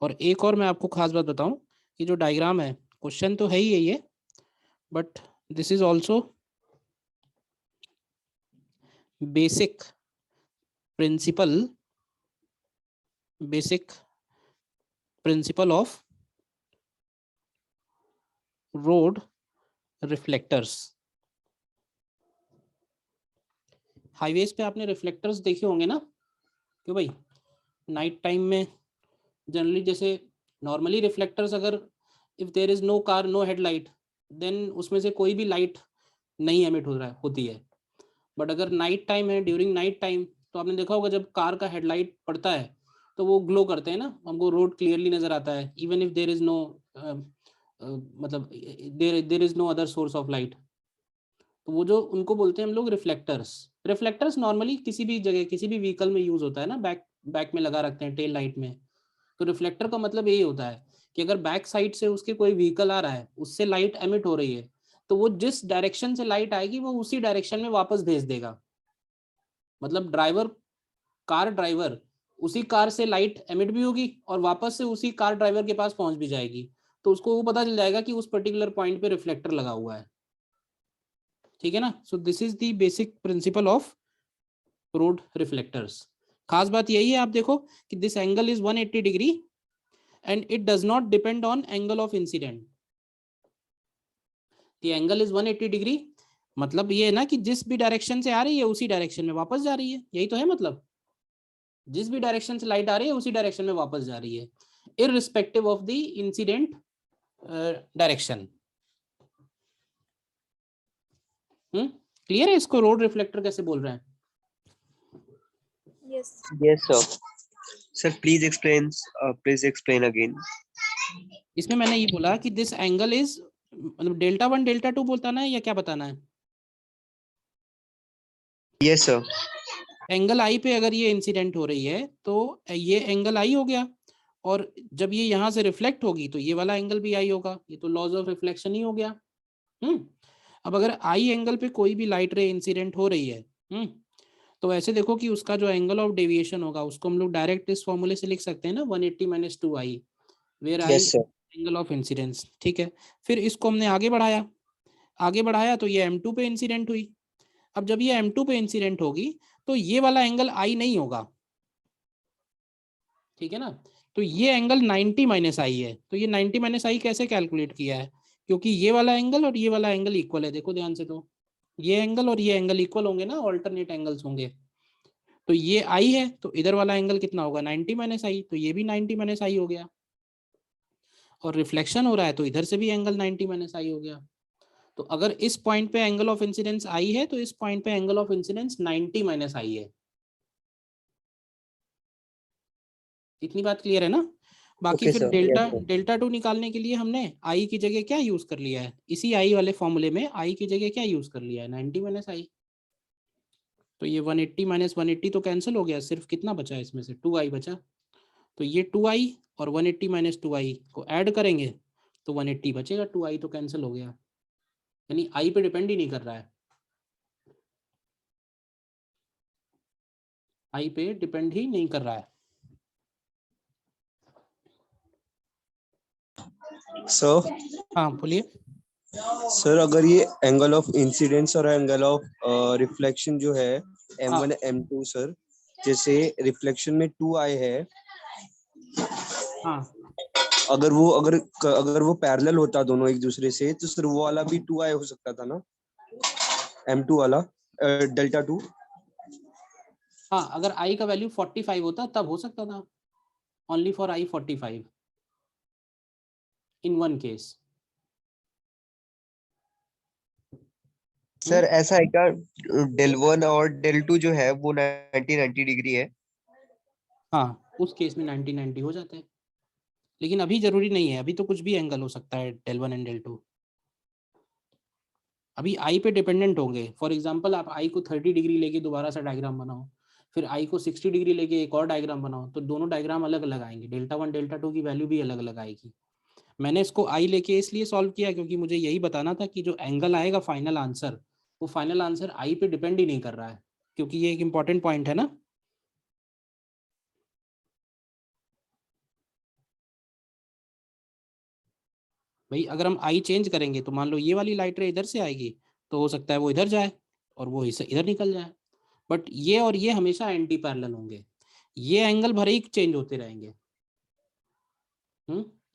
और एक और मैं आपको खास बात बताऊं कि जो डायग्राम है, क्वेश्चन तो है ही है ये, but this is also basic principle of road reflectors. Highways पे आपने रिफ्लेक्टर्स देखे होंगे ना, क्यों भाई? नाइट टाइम में जनरली जैसे नॉर्मली रिफ्लेक्टर्स, अगर if there is no car no headlight then उसमें से कोई भी लाइट नहीं एमिट होती है। बट अगर नाइट टाइम है, ड्यूरिंग नाइट टाइम, तो आपने देखा होगा जब कार का हेडलाइट पड़ता है तो वो ग्लो करते हैं ना, हमको रोड क्लियरली नजर आता है even if there is no मतलब there is no other source of light. तो वो जो उनको बोलते हैं हम लोग रिफ्लेक्टर्स नॉर्मली किसी भी जगह किसी भी व्हीकल में यूज होता है ना, बैक में लगा रखते हैं टेल लाइट में। तो रिफ्लेक्टर का मतलब यही होता है कि अगर बैक साइड से उसके कोई व्हीकल आ रहा है, उससे लाइट एमिट हो रही है, तो वो जिस डायरेक्शन से लाइट आएगी वो उसी डायरेक्शन में वापस भेज देगा। मतलब कार ड्राइवर उसी कार से लाइट एमिट भी होगी और वापस से उसी कार ड्राइवर के पास पहुंच भी जाएगी, तो उसको वो पता चल जाएगा कि उस पर्टिकुलर पॉइंट पे रिफ्लेक्टर लगा हुआ है। ठीक है ना। So this is the basic principle of road reflectors. खास बात यही है, आप देखो कि this angle is 180 degree and it does not depend on angle of incident. The angle is 180 degree, मतलब ये है ना कि जिस भी डायरेक्शन से आ रही है उसी डायरेक्शन में वापस जा रही है, यही तो है मतलब। जिस भी डायरेक्शन से लाइट आ रही है उसी डायरेक्शन में वापस जा रही है, irrespective of the incident direction. Clear है? इसको रोड रिफ्लेक्टर कैसे बोल रहे हैं? Yes. Yes, sir. Sir, please explain again. इसमें मैंने ये बोला कि दिस एंगल इज, मतलब डेल्टा 1 डेल्टा 2 बताना है या क्या बताना है? Yes, sir. एंगल आई पे अगर ये इंसिडेंट हो रही है तो ये एंगल आई हो गया, और जब ये यहाँ से रिफ्लेक्ट होगी तो ये वाला एंगल भी आई होगा। ये तो लॉज ऑफ रिफ्लेक्शन ही हो गया। अब अगर आई एंगल पे कोई भी लाइट रे इंसिडेंट हो रही है, तो ऐसे देखो कि उसका जो एंगल ऑफ डेविएशन होगा उसको हम लोग डायरेक्ट इस फॉर्मूले से लिख सकते हैं ना, 180 minus 2i, where I Yes, sir. Angle of incidence. ठीक है, फिर इसको हमने आगे बढ़ाया तो ये m2 पे इंसिडेंट हुई। अब जब ये m2 पे इंसिडेंट होगी तो ये वाला एंगल आई नहीं होगा, ठीक है ना। तो ये एंगल 90 माइनस आई है। तो ये 90 माइनस आई कैसे कैलकुलेट किया है? क्योंकि ये वाला एंगल और ये वाला एंगल इक्वल है, देखो ध्यान से, तो ये एंगल और ये एंगल इक्वल होंगे ना, ऑल्टरनेट एंगल्स होंगे। तो ये आई है तो इधर वाला एंगल कितना होगा, 90 माइनस आई, तो ये भी 90 माइनस आई हो गया। और रिफ्लेक्शन हो रहा है तो इधर से भी एंगल 90 माइनस आई हो गया। तो अगर इस पॉइंट पे एंगल ऑफ इंसिडेंस आई है तो इस पॉइंट पे एंगल ऑफ इंसिडेंस 90 माइनस आई है। इतनी बात क्लियर है ना। बाकी Okay, फिर sir. Delta Yes, sir. Delta 2 निकालने के लिए हमने आई की जगह क्या यूज कर लिया है, इसी आई वाले फॉर्मूले में आई की जगह क्या यूज कर लिया है, 90 माइनस आई। तो ये 180 माइनस 180 तो कैंसिल हो गया, सिर्फ कितना बचा है इसमें से, 2i बचा। तो ये 2i और 180 माइनस 2i को ऐड करेंगे तो 180 बचेगा, 2i तो कैंसिल हो गया, यानी आई पे डिपेंड ही नहीं कर रहा है, आई पे डिपेंड ही नहीं कर रहा है। सर हाँ बोलिए। सर अगर ये एंगल ऑफ इंसिडेंस और एंगल ऑफ रिफ्लेक्शन जो है m1 m2 सर, जैसे रिफ्लेक्शन में 2i है, हाँ अगर वो पैरेलल होता दोनों एक दूसरे से तो सर वो वाला भी 2i हो सकता था ना, m2 वाला डेल्टा 2। हाँ, अगर आई का वैल्यू 45 होता तब हो सकता था, only for I 45 in one case. Sir ऐसा है क्या, डेल 1 और डेल 2 जो है वो 90 डिग्री है? हाँ, उस केस में 90 हो जाता है, लेकिन अभी जरूरी नहीं है, अभी तो कुछ भी एंगल हो सकता है डेल 1 एंड डेल 2। अभी आई पे डिपेंडेंट होंगे। फॉर एग्जांपल आप आई को 30 डिग्री लेके दोबारा से डायग्राम बनाओ, फिर आई को 60 डिग्री लेके एक और डायग्राम बनाओ, तो दोनों डायग्राम अलग अलग आएंगे, डेल्टा 1 डेल्टा 2 की वैल्यू भी अलग अलग आएगी। मैंने इसको आई लेके इसलिए सॉल्व किया क्योंकि मुझे यही बताना था कि जो एंगल आएगा फाइनल आंसर, वो फाइनल आंसर आई पे डिपेंड ही नहीं कर रहा है, क्योंकि ये एक इंपॉर्टेंट पॉइंट है ना। भाई अगर हम आई चेंज करेंगे तो मान लो ये वाली लाइट रे इधर से आएगी, तो हो सकता है वो इधर जाए और वो इधर निकल जाए, बट ये और ये हमेशा एंटी पैरेलल होंगे, ये एंगल भले ही चेंज होते रहेंगे।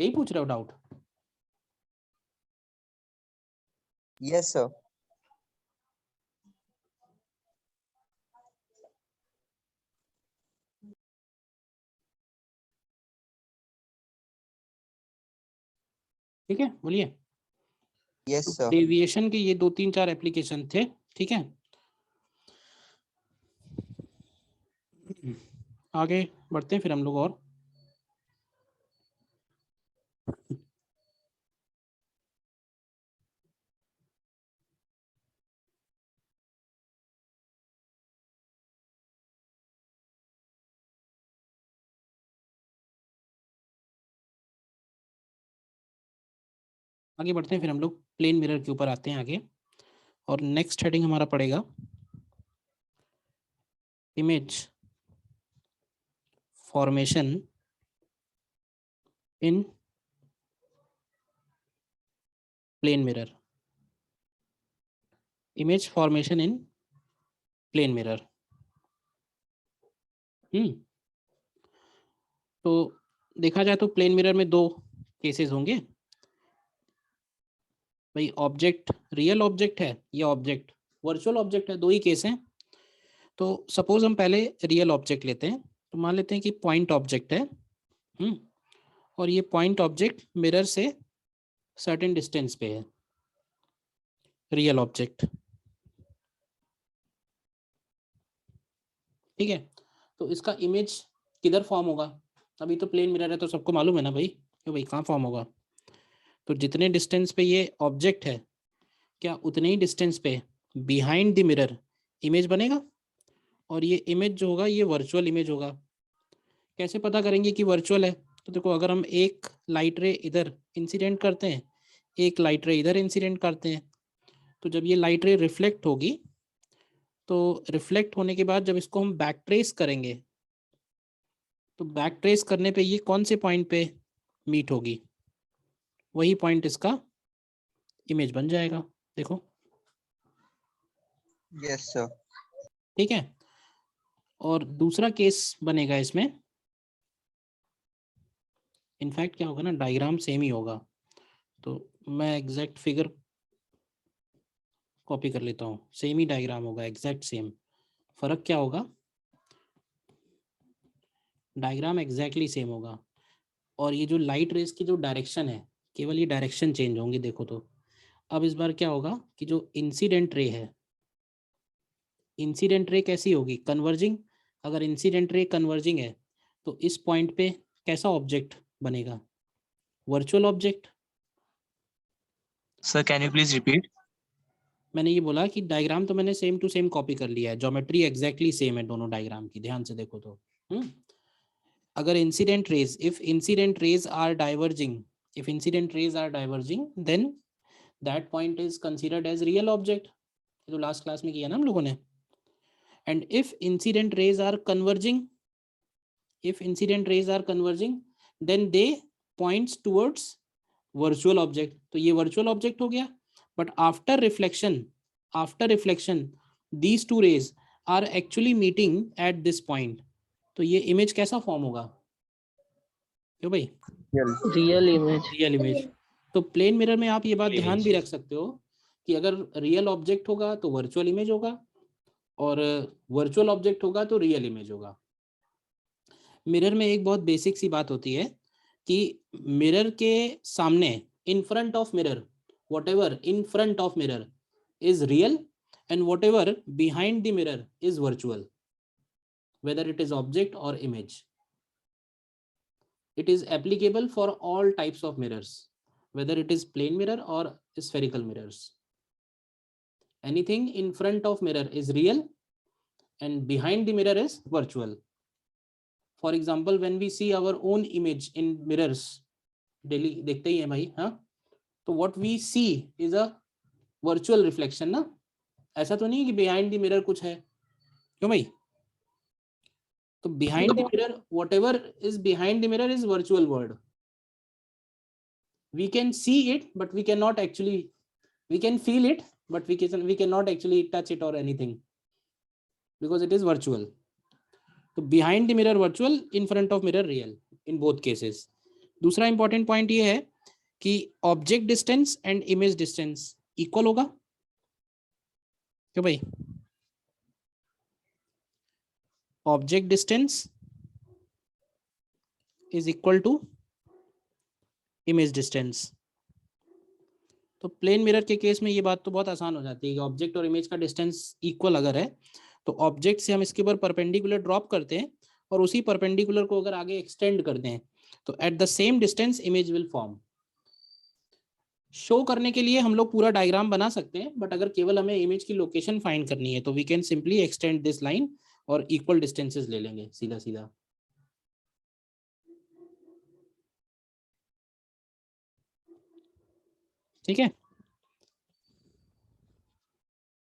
यही पूछ रहे हो डाउट? Yes, sir. ठीक है, बोलिए। Yes, sir. डेविएशन के ये 2-3-4 एप्लीकेशन थे, ठीक है। आगे बढ़ते हैं फिर हम लोग और। आगे बढ़ते हैं फिर हम लोग प्लेन मिरर के ऊपर आते हैं आगे, और नेक्स्ट हेडिंग हमारा पड़ेगा image formation in plane mirror. Image formation in plane mirror. तो देखा जाए तो प्लेन मिरर में दो केसेस होंगे भाई, ऑब्जेक्ट रियल ऑब्जेक्ट है या ऑब्जेक्ट वर्चुअल ऑब्जेक्ट है, दो ही केस हैं। तो सपोज हम पहले रियल ऑब्जेक्ट लेते हैं, तो मान लेते हैं कि पॉइंट ऑब्जेक्ट है, और ये पॉइंट ऑब्जेक्ट मिरर से सर्टेन डिस्टेंस पे है, रियल ऑब्जेक्ट। ठीक है, तो इसका इमेज किधर फॉर्म होगा? अभी तो प्लेन मिरर है तो सबको मालूम है ना भाई कि भाई कहाँ फॉर्म होगा। तो जितने डिस्टेंस पे ये ऑब्जेक्ट है, क्या उतने ही डिस्टेंस पे बिहाइंड द मिरर इमेज बनेगा, और ये इमेज जो होगा ये वर्चुअल इमेज होगा। कैसे पता करेंगे कि वर्चुअल है? तो देखो, अगर हम एक लाइट रे इधर इंसिडेंट करते हैं, एक लाइट रे इधर इंसिडेंट करते हैं, तो जब ये लाइट रे रिफ्लेक्ट होगी, तो रिफ्लेक्ट होने के बाद जब इसको हम बैक ट्रेस करेंगे, तो बैक ट्रेस करने पे ये कौन से पॉइंट पे मीट होगी, वही पॉइंट इसका इमेज बन जाएगा। देखो, यस सर। ठीक है। और दूसरा केस बनेगा इसमें, इनफैक्ट क्या होगा ना, डायग्राम सेम ही होगा, तो मैं एग्जैक्ट फिगर कॉपी कर लेता हूँ। सेम ही डायग्राम होगा, एग्जैक्ट सेम। फर्क क्या होगा, डायग्राम एग्जैक्टली सेम होगा, और ये जो लाइट रेस की जो डायरेक्शन है, केवल ये डायरेक्शन चेंज होंगी। देखो तो अब इस बार क्या होगा कि जो इंसिडेंट रे है, इंसिडेंट रे कैसी होगी, कन्वर्जिंग। अगर इंसिडेंट रे कन्वर्जिंग है तो इस पॉइंट पे कैसा ऑब्जेक्ट बनेगा, virtual object. Sir can you please repeat? मैंने ये बोला कि डायग्राम तो मैंने सेम टू सेम कॉपी कर लिया है, ज्योमेट्री एग्जैक्टली सेम है दोनों डायग्राम की, ध्यान से देखो तो। अगर incident rays, if incident rays are diverging, if incident rays are diverging, then that point is considered as real object, जो लास्ट क्लास में किया ना हम लोगों ने। and if incident rays are converging, if incident rays are converging, then they points towards virtual object, तो ये virtual object हो गया। but after reflection these two rays are actually meeting at this point, तो ये image कैसा form होगा क्यों भाई, रियल इमेज। Real image. तो प्लेन मिरर में आप ये बात ध्यान भी रख सकते हो कि अगर रियल ऑब्जेक्ट होगा तो वर्चुअल इमेज होगा, और वर्चुअल ऑब्जेक्ट होगा तो रियल इमेज होगा। मिरर में एक बहुत बेसिक सी बात होती है कि मिरर के सामने, in front of mirror, whatever in front of mirror is real, and whatever behind the mirror is virtual, whether it is object or image. It is applicable for all types of mirrors, whether it is plane mirror or spherical mirrors. Anything in front of mirror is real and behind the mirror is virtual. For example, when we see our own image in mirrors daily, देखते ही हैं भाई, हाँ, तो what we see is a virtual reflection ना, ऐसा तो नहीं है कि behind the mirror कुछ है, क्यों भाई? तो behind the mirror, whatever is behind the mirror is virtual world. We can see it, but we cannot actually, we can feel it, but we cannot actually touch it or anything, because it is virtual. तो behind the mirror virtual, in front of mirror real, in both cases. दूसरा important point ये है कि object distance and image distance equal होगा क्यों भाई? Object distance is equal to image distance. तो plane mirror के केस में ये बात तो बहुत आसान हो जाती है कि ऑब्जेक्ट और इमेज का डिस्टेंस इक्वल अगर है, तो ऑब्जेक्ट से हम इसके ऊपर परपेंडिकुलर ड्रॉप करते हैं, और उसी परपेंडिकुलर को अगर आगे एक्सटेंड करते हैं, तो at the same distance image will form. Show करने के लिए हम लोग पूरा डायग्राम बना सकते हैं, बट अगर केवल हमें इमेज की लोकेशन फाइंड करनी है तो we can simply extend this line और इक्वल डिस्टेंसेस ले लेंगे सीधा सीधा। ठीक है,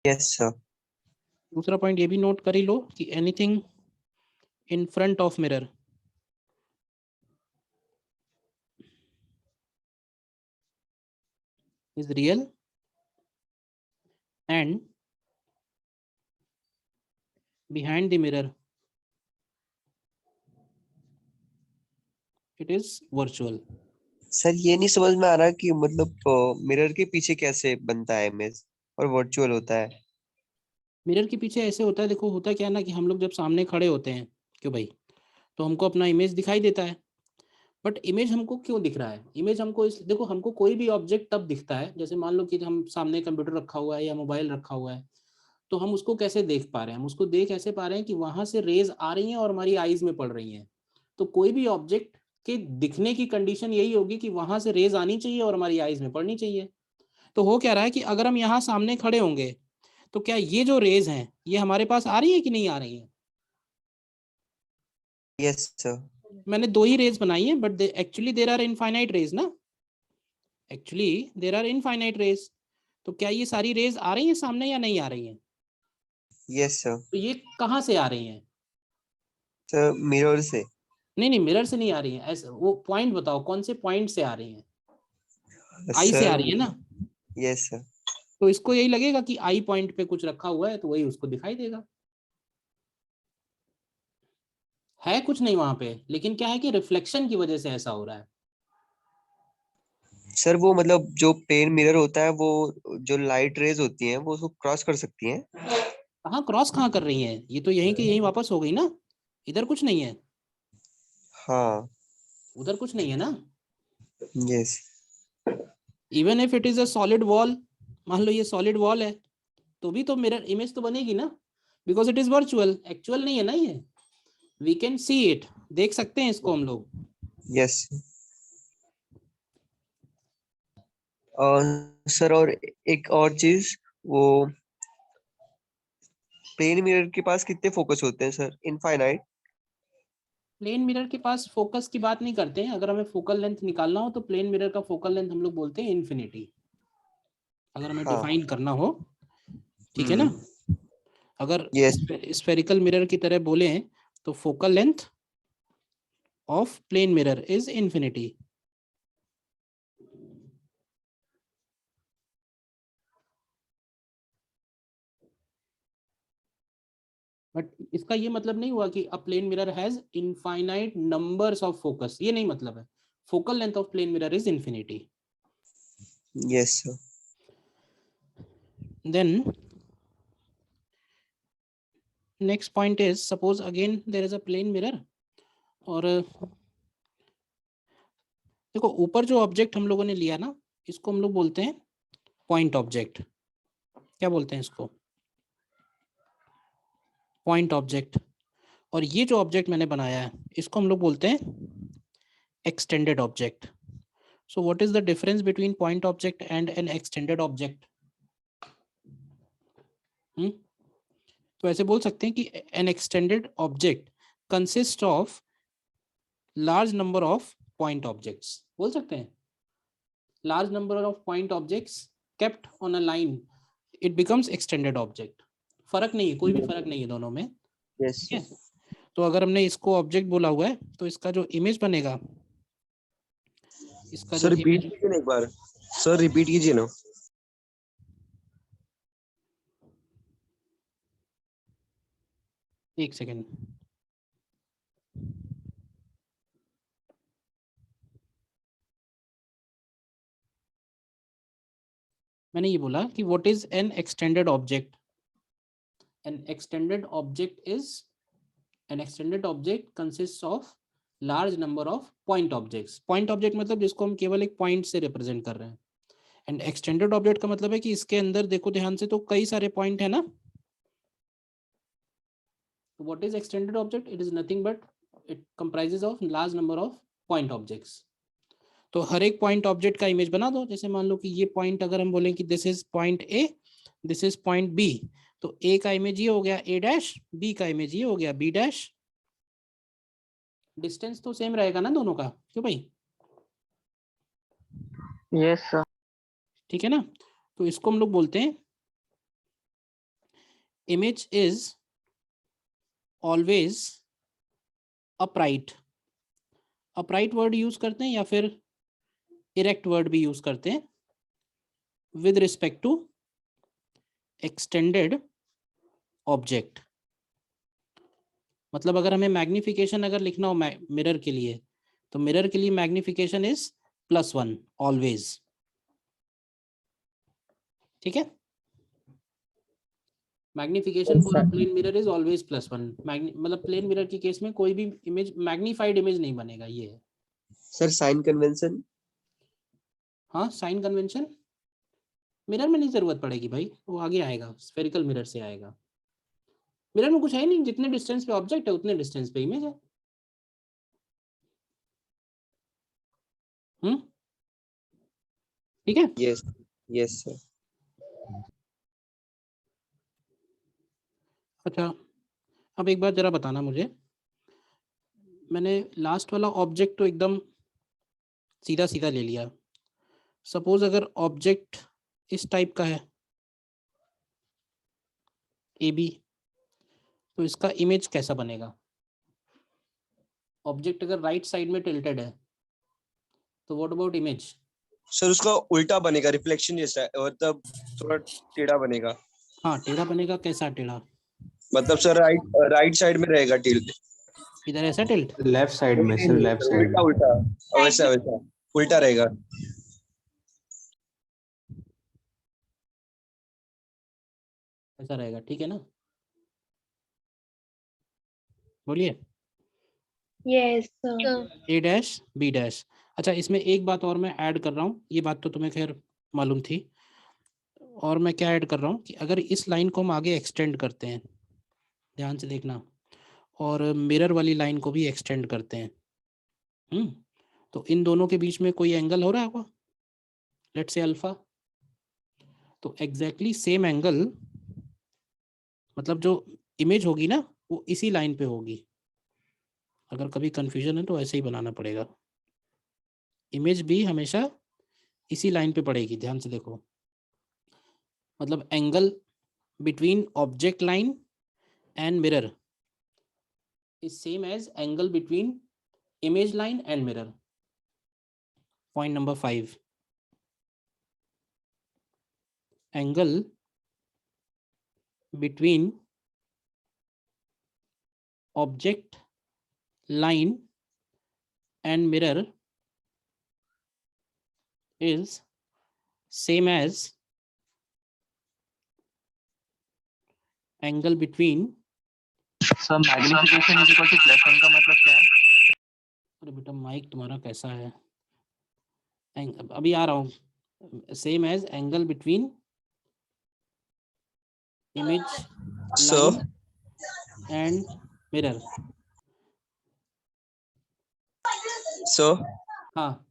यस सर। दूसरा पॉइंट ये भी नोट कर ही लो कि anything in front of mirror is real and behind the mirror, it is virtual. Sir ये नहीं समझ में आ रहा कि मतलब मिरर के पीछे कैसे बनता है इमेज और वर्चुअल होता है। मिरर के पीछे ऐसे होता है, देखो होता क्या है ना कि हम लोग जब सामने खड़े होते हैं क्यों भाई, तो हमको अपना इमेज दिखाई देता है। बट इमेज हमको क्यों दिख रहा है? इमेज हमको देखो हमको कोई भी ऑब्जेक्ट तब दिखता है, जैसे मान लो कि हम सामने कंप्यूटर रखा हुआ है या मोबाइल रखा हुआ है, तो हम उसको कैसे देख पा रहे हैं? हम उसको देख ऐसे पा रहे हैं कि वहां से रेज आ रही हैं और हमारी आईज में पड़ रही हैं। तो कोई भी ऑब्जेक्ट के दिखने की कंडीशन यही होगी कि वहां से रेज आनी चाहिए और हमारी आईज में पड़नी चाहिए। तो हो क्या रहा है कि अगर हम यहाँ सामने खड़े होंगे तो क्या ये जो रेज हैं ये हमारे पास आ रही है कि नहीं आ रही है? Yes sir. मैंने दो ही रेज बनाई है, but actually there are infinite rays ना, actually there are infinite rays. तो क्या ये सारी रेज आ रही हैं सामने या नहीं आ रही हैं? Yes sir. तो ये कहाँ से आ रही हैं? सर मिरर से। नहीं नहीं, मिरर से नहीं आ रही हैं, ऐसे वो पॉइंट बताओ कौन से पॉइंट से आ रही हैं? आई से आ सर रही है ना। Yes sir. तो इसको यही लगेगा कि आई पॉइंट पे कुछ रखा हुआ है, तो वही उसको दिखाई देगा। है कुछ नहीं वहां पे, लेकिन क्या है कि रिफ्लेक्शन की वजह से ऐसा हो रहा है। सर वो मतलब जो प्लेन मिरर होता है वो जो लाइट रेज होती हैं वो उसको क्रॉस कर सकती हैं। कहाँ क्रॉस कहाँ कर रही हैं? ये तो यहीं के यहीं वापस हो गई ना, इधर कुछ नहीं है, हाँ। उधर कुछ नहीं है ना। Yes. Even if it is a solid wall, मान लो ये सॉलिड वॉल है, तो भी तो मिरर इमेज तो बनेगी ना, because it is virtual, actual नहीं है ना ये। वी कैन सी इट, देख सकते हैं इसको हम लोग। यस। और सर और एक और चीज, वो प्लेन मिरर के पास कितने फोकस होते हैं सर? इनफाइनाइट। प्लेन मिरर के पास फोकस की बात नहीं करते हैं, अगर हमें फोकल लेंथ निकालना हो तो प्लेन मिरर का फोकल लेंथ हम लोग बोलते हैं इन्फिनिटी, अगर हमें हाँ। डिफाइन करना हो, ठीक है ना। अगर यस। स्फेरिकल मिरर की तरह बोले तो focal length of plane mirror is infinity. But इसका ये मतलब नहीं हुआ कि a plane mirror has infinite numbers of focus, ये नहीं मतलब है। Focal length of plane mirror is infinity. Yes sir. Then next point is, suppose again there is a plane mirror, और देखो ऊपर जो ऑब्जेक्ट हम लोगों ने लिया ना, इसको हम लोग बोलते हैं पॉइंट ऑब्जेक्ट। क्या बोलते हैं इसको? Point object. और ये जो ऑब्जेक्ट मैंने बनाया है इसको हम लोग बोलते हैं extended object. So what is the difference between point object and N extended object? तो ऐसे बोल सकते हैं कि N extended object consist of large number of point objects, बोल सकते हैं large number of point objects kept on a line, it becomes extended object. फर्क नहीं है, कोई भी फर्क नहीं है दोनों में, यस ठीक है। तो अगर हमने इसको ऑब्जेक्ट बोला हुआ है तो इसका जो इमेज बनेगा, इसका जो सर रिपीट इमेज, कीजिए ना एक बार, सर रिपीट कीजिए ना। एक सेकेंड, मैंने ये बोला कि what is an extended object? N extended object is, N extended object consist of large number of point objects. Point object मतलब जिसको हम केवल एक पॉइंट से रिप्रेजेंट कर रहे हैं, एंड एक्सटेंडेड ऑब्जेक्ट का मतलब है कि इसके अंदर देखो ध्यान से तो कई सारे पॉइंट है ना। What is extended object? It is nothing but it comprises of large number of point objects. तो हर एक पॉइंट ऑब्जेक्ट का इमेज बना दो। जैसे मान लो कि ये पॉइंट अगर हम बोलें कि this is point A, this is point B, तो ए का इमेज ये हो गया ए डैश, बी का इमेज ये हो गया बी डैश। डिस्टेंस तो सेम रहेगा ना दोनों का, क्यों भाई? Yes, sir. ठीक है ना। तो इसको हम लोग बोलते हैं image is always upright. Upright word use करते हैं या फिर इरेक्ट वर्ड भी यूज करते हैं with respect to extended object. मतलब अगर हमें मैग्निफिकेशन अगर लिखना हो मिरर के लिए, तो मिरर के लिए मैग्निफिकेशन इज +1 ऑलवेज। ठीक है, magnification for a plane mirror is always +1। मतलब प्लेन मिरर के केस में कोई भी इमेज मैग्नीफाइड इमेज नहीं बनेगा, ये है। सर साइन कन्वेंशन, हाँ, साइन कन्वेंशन मिरर में नहीं जरूरत पड़ेगी भाई, वो आगे आएगा, स्फेरिकल मिरर से आएगा। मिरर में कुछ है नहीं, जितने डिस्टेंस पे ऑब्जेक्ट है उतने डिस्टेंस पे इमेज है। ठीक है। Yes yes sir. अच्छा, अब एक बात जरा बताना मुझे, मैंने लास्ट वाला ऑब्जेक्ट तो एकदम सीधा सीधा ले लिया। सपोज अगर ऑब्जेक्ट इस टाइप का है AB, तो इसका इमेज कैसा बनेगा? ऑब्जेक्ट अगर राइट साइड में टिल्टेड है तो व्हाट अबाउट इमेज? सर उसका उल्टा बनेगा, रिफ्लेक्शन जैसा है, मतलब थोड़ा टेढ़ा बनेगा। हाँ, टेढ़ा बनेगा। कैसा टेढ़ा? मतलब सर राइट साइड में रहेगा टिल्ट। इधर ऐसा टिल्ट? लेफ्ट साइड में सर, लेफ्ट साइड उल्टा में। उल्टा वैसा वैसा उल्टा रहेगा। ऐसा रहेगा, ठीक है ना? बोलिए। Yes, sir. A', B'। अच्छा, इसमें एक बात और मैं ऐड कर रहा हूँ, ये बात तो तुम्हें खैर मालूम थी, और मैं क्या ऐड कर रहा हूँ कि अगर इस लाइन को हम आगे एक्सटेंड करते हैं, ध्यान से देखना, और मिरर वाली लाइन को भी एक्सटेंड करते हैं, तो इन दोनों के बीच में कोई एंगल हो रहा होगा, लेट्स से अल्फा। तो एग्जैक्टली सेम एंगल, मतलब जो इमेज होगी ना वो इसी लाइन पे होगी। अगर कभी कंफ्यूजन है तो ऐसे ही बनाना पड़ेगा, इमेज भी हमेशा इसी लाइन पे पड़ेगी। ध्यान से देखो, मतलब angle between object line and mirror is same as angle between image line and mirror. Point number 5, angle between object line and mirror is same as angle between। Sir magnification is equal to +1 का मतलब क्या है? अरे बेटा mic तुम्हारा कैसा है? अभी आ रहा हूँ। Same as angle between image sir line and mirror. Sir हाँ,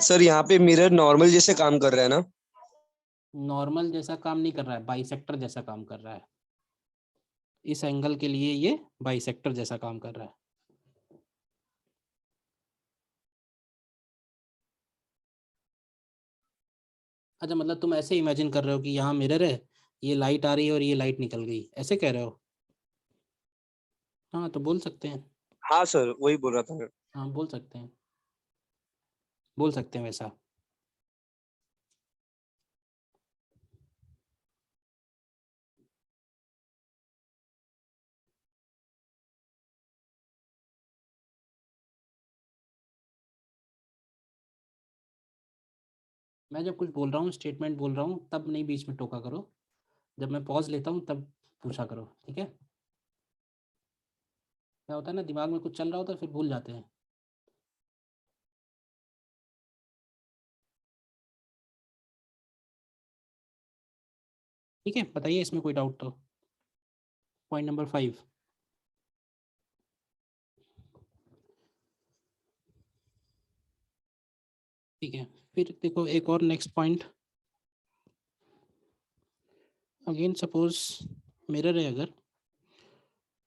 सर यहाँ पे मिरर नॉर्मल जैसे काम कर रहा है ना? नॉर्मल जैसा काम नहीं कर रहा है, बाइसेक्टर जैसा काम कर रहा है। इस एंगल के लिए ये बाइसेक्टर जैसा काम कर रहा है। अच्छा, मतलब तुम ऐसे इमेजिन कर रहे हो कि यहाँ मिरर है, ये लाइट आ रही है और ये लाइट निकल गई, ऐसे कह रहे हो? हाँ, तो बोल सकते हैं। हाँ सर वही बोल रहा था मैं। हाँ, बोल सकते हैं, बोल सकते हैं वैसा। मैं जब कुछ बोल रहा हूँ, स्टेटमेंट बोल रहा हूँ, तब नहीं बीच में टोका करो। जब मैं पॉज लेता हूँ तब पूछा करो, ठीक है? क्या होता है ना, दिमाग में कुछ चल रहा होता है फिर भूल जाते हैं। ठीक है, बताइए इसमें कोई डाउट तो। पॉइंट नंबर 5, ठीक है। फिर देखो एक और next point, again suppose mirror है अगर,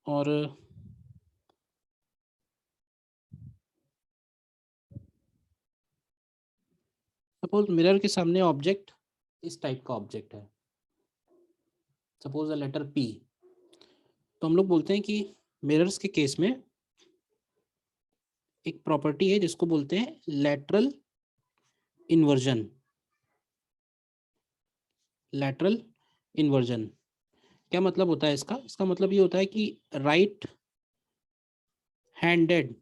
और सपोज मिरर के सामने ऑब्जेक्ट इस टाइप का ऑब्जेक्ट है, सपोज अ लेटर P। तो हम लोग बोलते हैं कि मिरर्स के केस में एक प्रॉपर्टी है जिसको बोलते हैं लैटरल इन्वर्जन। लैटरल इन्वर्जन क्या मतलब होता है इसका? इसका मतलब ये होता है कि राइट हैंडेड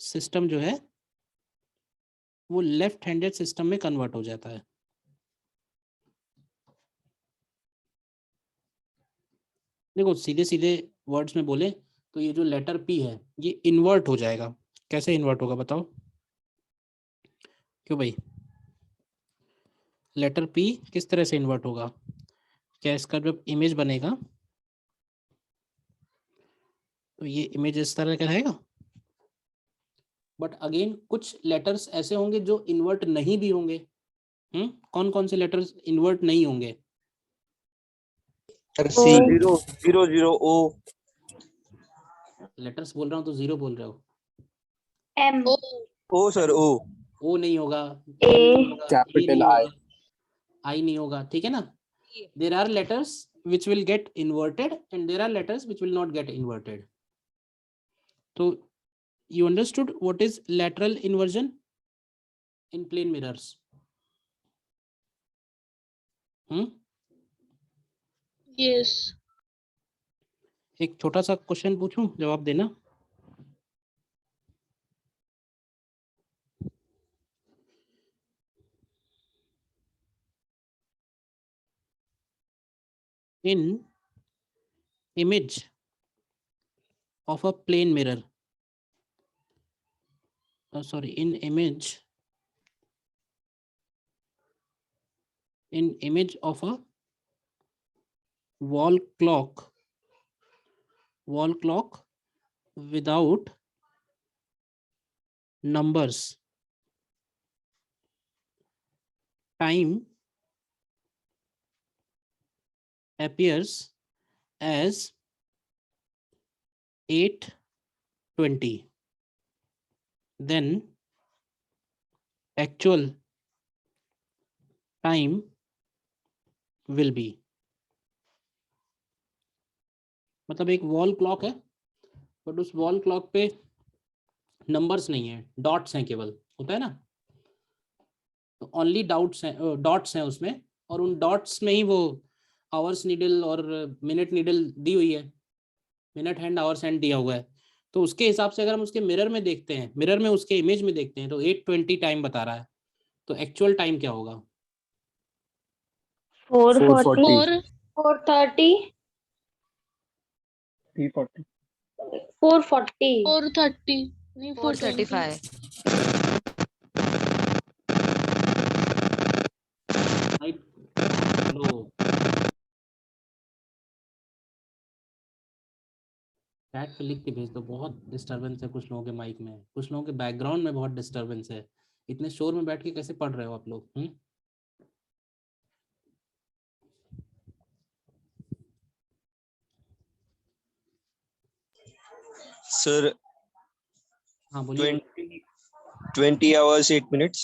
सिस्टम जो है वो लेफ्ट हैंडेड सिस्टम में कन्वर्ट हो जाता है। देखो सीधे सीधे वर्ड्स में बोले तो ये जो लेटर पी है ये इन्वर्ट हो जाएगा। कैसे इन्वर्ट होगा बताओ? क्यों भाई, लेटर पी किस तरह से इन्वर्ट होगा? क्या इसका जब इमेज बनेगा तो ये इमेज इस तरह का रहेगा, बट अगेन कुछ लेटर्स ऐसे होंगे जो इन्वर्ट नहीं भी होंगे। कौन कौन से लेटर्स इन्वर्ट नहीं होंगे? सी 0 0 0 O लेटर्स बोल रहा हूँ तो जीरो बोल रहे हो। M O सर O ओ नहीं होगा, A Capital I. आई नहीं होगा, ठीक है ना? There are letters which will get inverted and there are letters which will not get inverted. तो you understood what is lateral inversion in plane mirrors? Yes. एक छोटा सा क्वेश्चन पूछूं, जवाब देना। In image of a plane mirror, in image of a wall clock without numbers, time appears as 8:20, then actual time will be। मतलब एक wall clock है but उस वॉल क्लॉक पे नंबर्स नहीं है, डॉट्स हैं केवल, होता है ना? तो ओनली डॉट्स हैं उसमें, और उन डॉट्स में ही वो आवर्स नीडल और मिनट नीडल दी हुई है, मिनट हैंड आवर्स हैंड दिया हुआ है। तो उसके हिसाब से अगर हम उसके मिरर में देखते हैं, मिरर में उसके इमेज में देखते हैं तो 8:20 टाइम बता रहा है। तो एक्चुअल टाइम क्या होगा? 440 430 340 440 430 नहीं 435 लो चैट पे लिख के भेज दो। बहुत डिस्टरबेंस है कुछ लोगों के माइक में, कुछ लोगों के बैकग्राउंड में बहुत डिस्टरबेंस है। इतने शोर में बैठ के कैसे पढ़ रहे हो आप लोग? सर हाँ बोलिए। 20 hours 8 minutes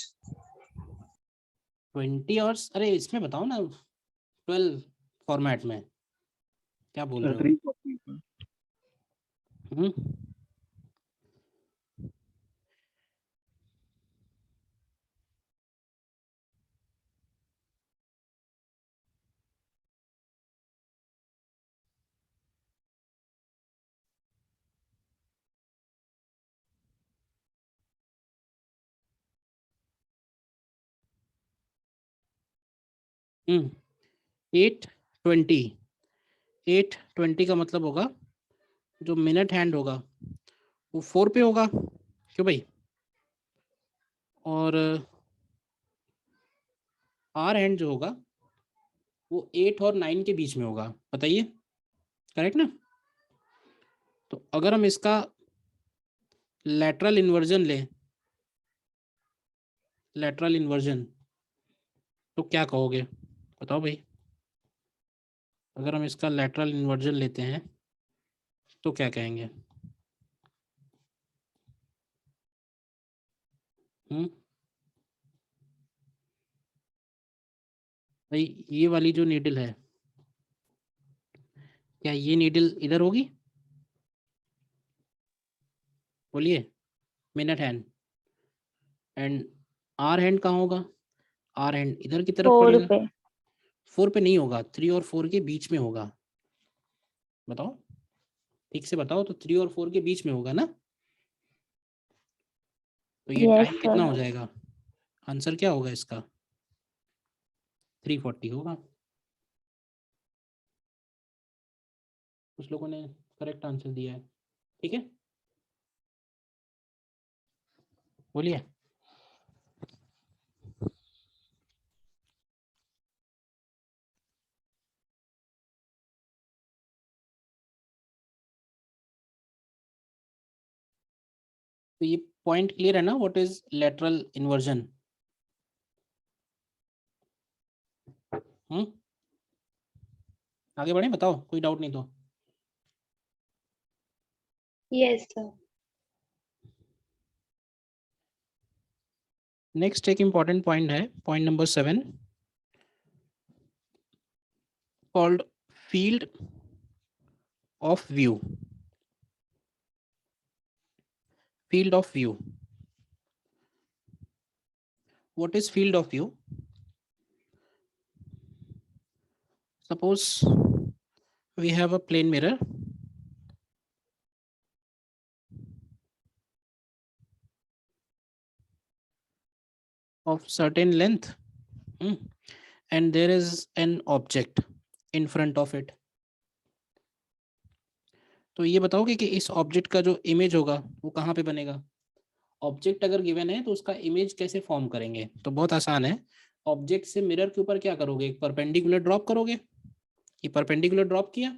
20 आवर्स? अरे इसमें बताओ ना 12 फॉर्मेट में, क्या बोल सर रहे 340 हो? हम्म? हम्म 8:20 8:20 का मतलब होगा जो मिनट हैंड होगा वो 4 पे होगा, क्यों भाई? और आर हैंड जो होगा वो 8 और 9 के बीच में होगा। बताइए, करेक्ट ना? तो अगर हम इसका लैटरल इन्वर्जन लें, लैटरल इन्वर्जन, तो क्या कहोगे बताओ भाई? अगर हम इसका लैटरल इन्वर्जन लेते हैं तो क्या कहेंगे? भाई ये वाली जो नीडल है, क्या ये नीडल इधर होगी? बोलिए। Minute hand and hour hand कहाँ होगा? आर हैंड इधर की तरफ 4 पड़ेगा। पे 4 पे नहीं होगा, 3 और 4 के बीच में होगा। बताओ, ठीक से बताओ, तो 3 और 4 के बीच में होगा ना? तो ये Yes, टाइम कितना sir. हो जाएगा? आंसर क्या होगा इसका? 340 होगा। कुछ लोगों ने करेक्ट आंसर दिया है, ठीक है, बोलिए। तो ये पॉइंट क्लियर है ना, व्हाट इज लेटरल इन्वर्जन? आगे बढ़े, बताओ, कोई डाउट नहीं तो। Yes, sir. नेक्स्ट एक इंपॉर्टेंट पॉइंट है, point number 7, called field of view. Field of view. What is field of view? Suppose we have a plane mirror. Of certain length, and there is an object in front of it. तो ये बताओगे कि इस object का जो image होगा वो कहाँ पे बनेगा? ऑब्जेक्ट अगर गिवन है तो उसका इमेज कैसे फॉर्म करेंगे? तो बहुत आसान है, ऑब्जेक्ट से मिरर के ऊपर क्या करोगे? एक परपेंडिकुलर ड्रॉप करोगे। ये परपेंडिकुलर ड्रॉप किया,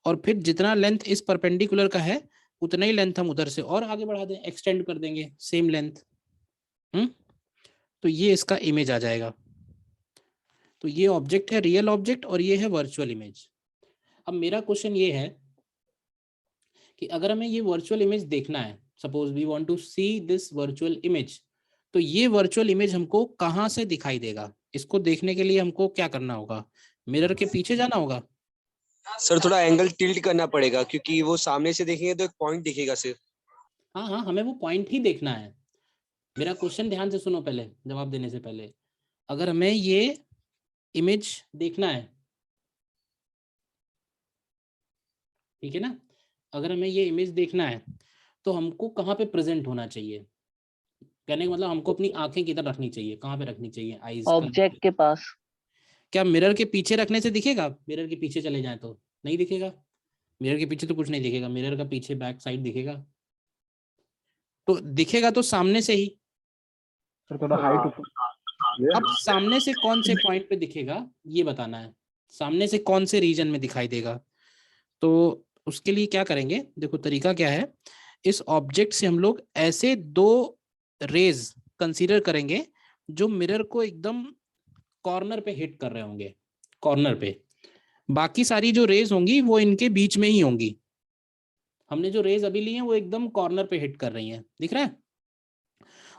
और फिर जितना लेंथ इस परपेंडिकुलर का है उतना ही लेंथ हम उधर से और आगे बढ़ा दें, एक्सटेंड कर देंगे सेम लेंथ। तो ये इसका इमेज आ जाएगा। तो ये ऑब्जेक्ट है, रियल ऑब्जेक्ट, और ये है वर्चुअल इमेज। अब मेरा क्वेश्चन ये है कि अगर हमें ये वर्चुअल इमेज देखना है, suppose we want to see this virtual image, तो ये वर्चुअल इमेज हमको कहाँ से दिखाई देगा? इसको देखने के लिए हमको क्या करना होगा? मिरर के पीछे जाना होगा? सर थोड़ा एंगल टिल्ट करना पड़ेगा, क्योंकि वो सामने से देखेंगे तो एक पॉइंट दिखेगा सिर्फ। हाँ हाँ, हमें वो पॉइंट ही देखना है। मेरा क्वेश्चन ध्यान से सुनो पहले, जवाब देने से पहले। अगर हमें ये इमेज देखना है, ठीक है ना, अगर हमें ये इमेज देखना है तो हमको कहाँ पे प्रेजेंट होना चाहिए? कहने का मतलब हमको अपनी आंखें किधर रखनी चाहिए, कहाँ पे रखनी चाहिए? आईज ऑब्जेक्ट के पास। क्या मिरर के पीछे रखने से दिखेगा? मिरर के पीछे चले जाए तो नहीं दिखेगा। मिरर के पीछे तो कुछ नहीं दिखेगा, मिरर का पीछे बैक साइड दिखेगा। तो दिखेगा तो सामने से ही। सर थोड़ा हाइट ऊपर। अब सामने से कौन से पॉइंट पे दिखेगा ये बताना है, सामने से कौन से रीजन में दिखाई देगा। तो उसके लिए क्या करेंगे, देखो तरीका क्या है। इस ऑब्जेक्ट से हम लोग ऐसे दो रेज कंसीडर करेंगे जो मिरर को एकदम कॉर्नर पे हिट कर रहे होंगे, कॉर्नर पे। बाकी सारी जो रेज होंगी वो इनके बीच में ही होंगी। हमने जो रेज अभी ली हैं वो एकदम कॉर्नर पे हिट कर रही हैं, दिख रहा है?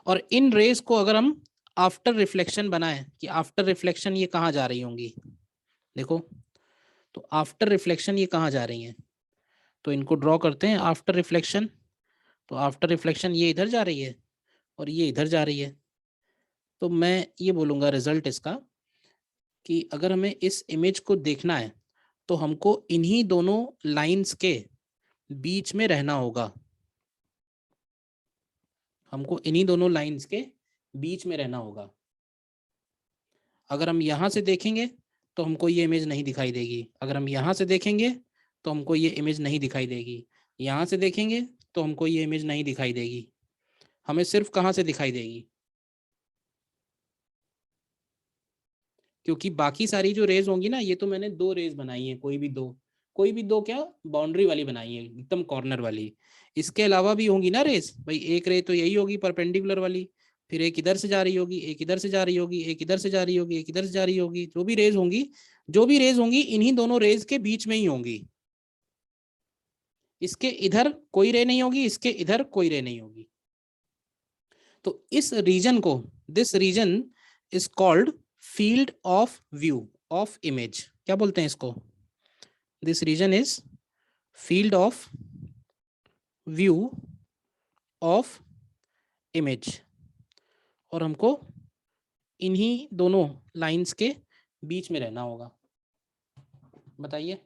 और इन रेज को अगर हम आफ्टर रिफ्लेक्शन बनाएं कि आफ्टर रिफ्लेक्शन ये कहाँ जा रही होंगी, देखो तो आफ्टर रिफ्लेक्शन ये कहाँ जा रही हैं, तो इनको ड्रॉ करते हैं आफ्टर रिफ्लेक्शन। तो आफ्टर रिफ्लेक्शन ये इधर जा रही है और ये इधर जा रही है। तो मैं ये बोलूँगा रिजल्ट इसका कि अगर हमें इस इमेज को देखना है तो हमको इन्हीं दोनों लाइंस के बीच में रहना होगा। हमको इन्हीं दोनों लाइंस के बीच में रहना होगा। अगर हम यहाँ से देखेंगे तो हमको ये इमेज नहीं दिखाई देगी, अगर हम यहाँ से देखेंगे तो हमको ये इमेज नहीं दिखाई देगी, यहाँ से देखेंगे तो हमको ये इमेज नहीं दिखाई देगी। हमें सिर्फ कहाँ से दिखाई देगी? क्योंकि बाकी सारी जो रेज होंगी ना, ये तो मैंने दो रेज बनाई है, कोई भी दो क्या बाउंड्री वाली बनाई है, एकदम कॉर्नर वाली। इसके अलावा भी होंगी ना रेज भाई, एक रे तो यही होगी परपेंडिकुलर वाली, फिर एक इधर से जा रही होगी, एक इधर से जा रही होगी, एक इधर से जा रही होगी, एक इधर से जा रही होगी। जो भी रेज होंगी इन्हीं दोनों रेज के बीच में ही होंगी। इसके इधर कोई रे नहीं होगी, इसके इधर कोई रे नहीं होगी। तो इस रीजन को, this region is called field of view of image. क्या बोलते हैं इसको? This region is field of view of image. और हमको इन्हीं दोनों लाइंस के बीच में रहना होगा। बताइए।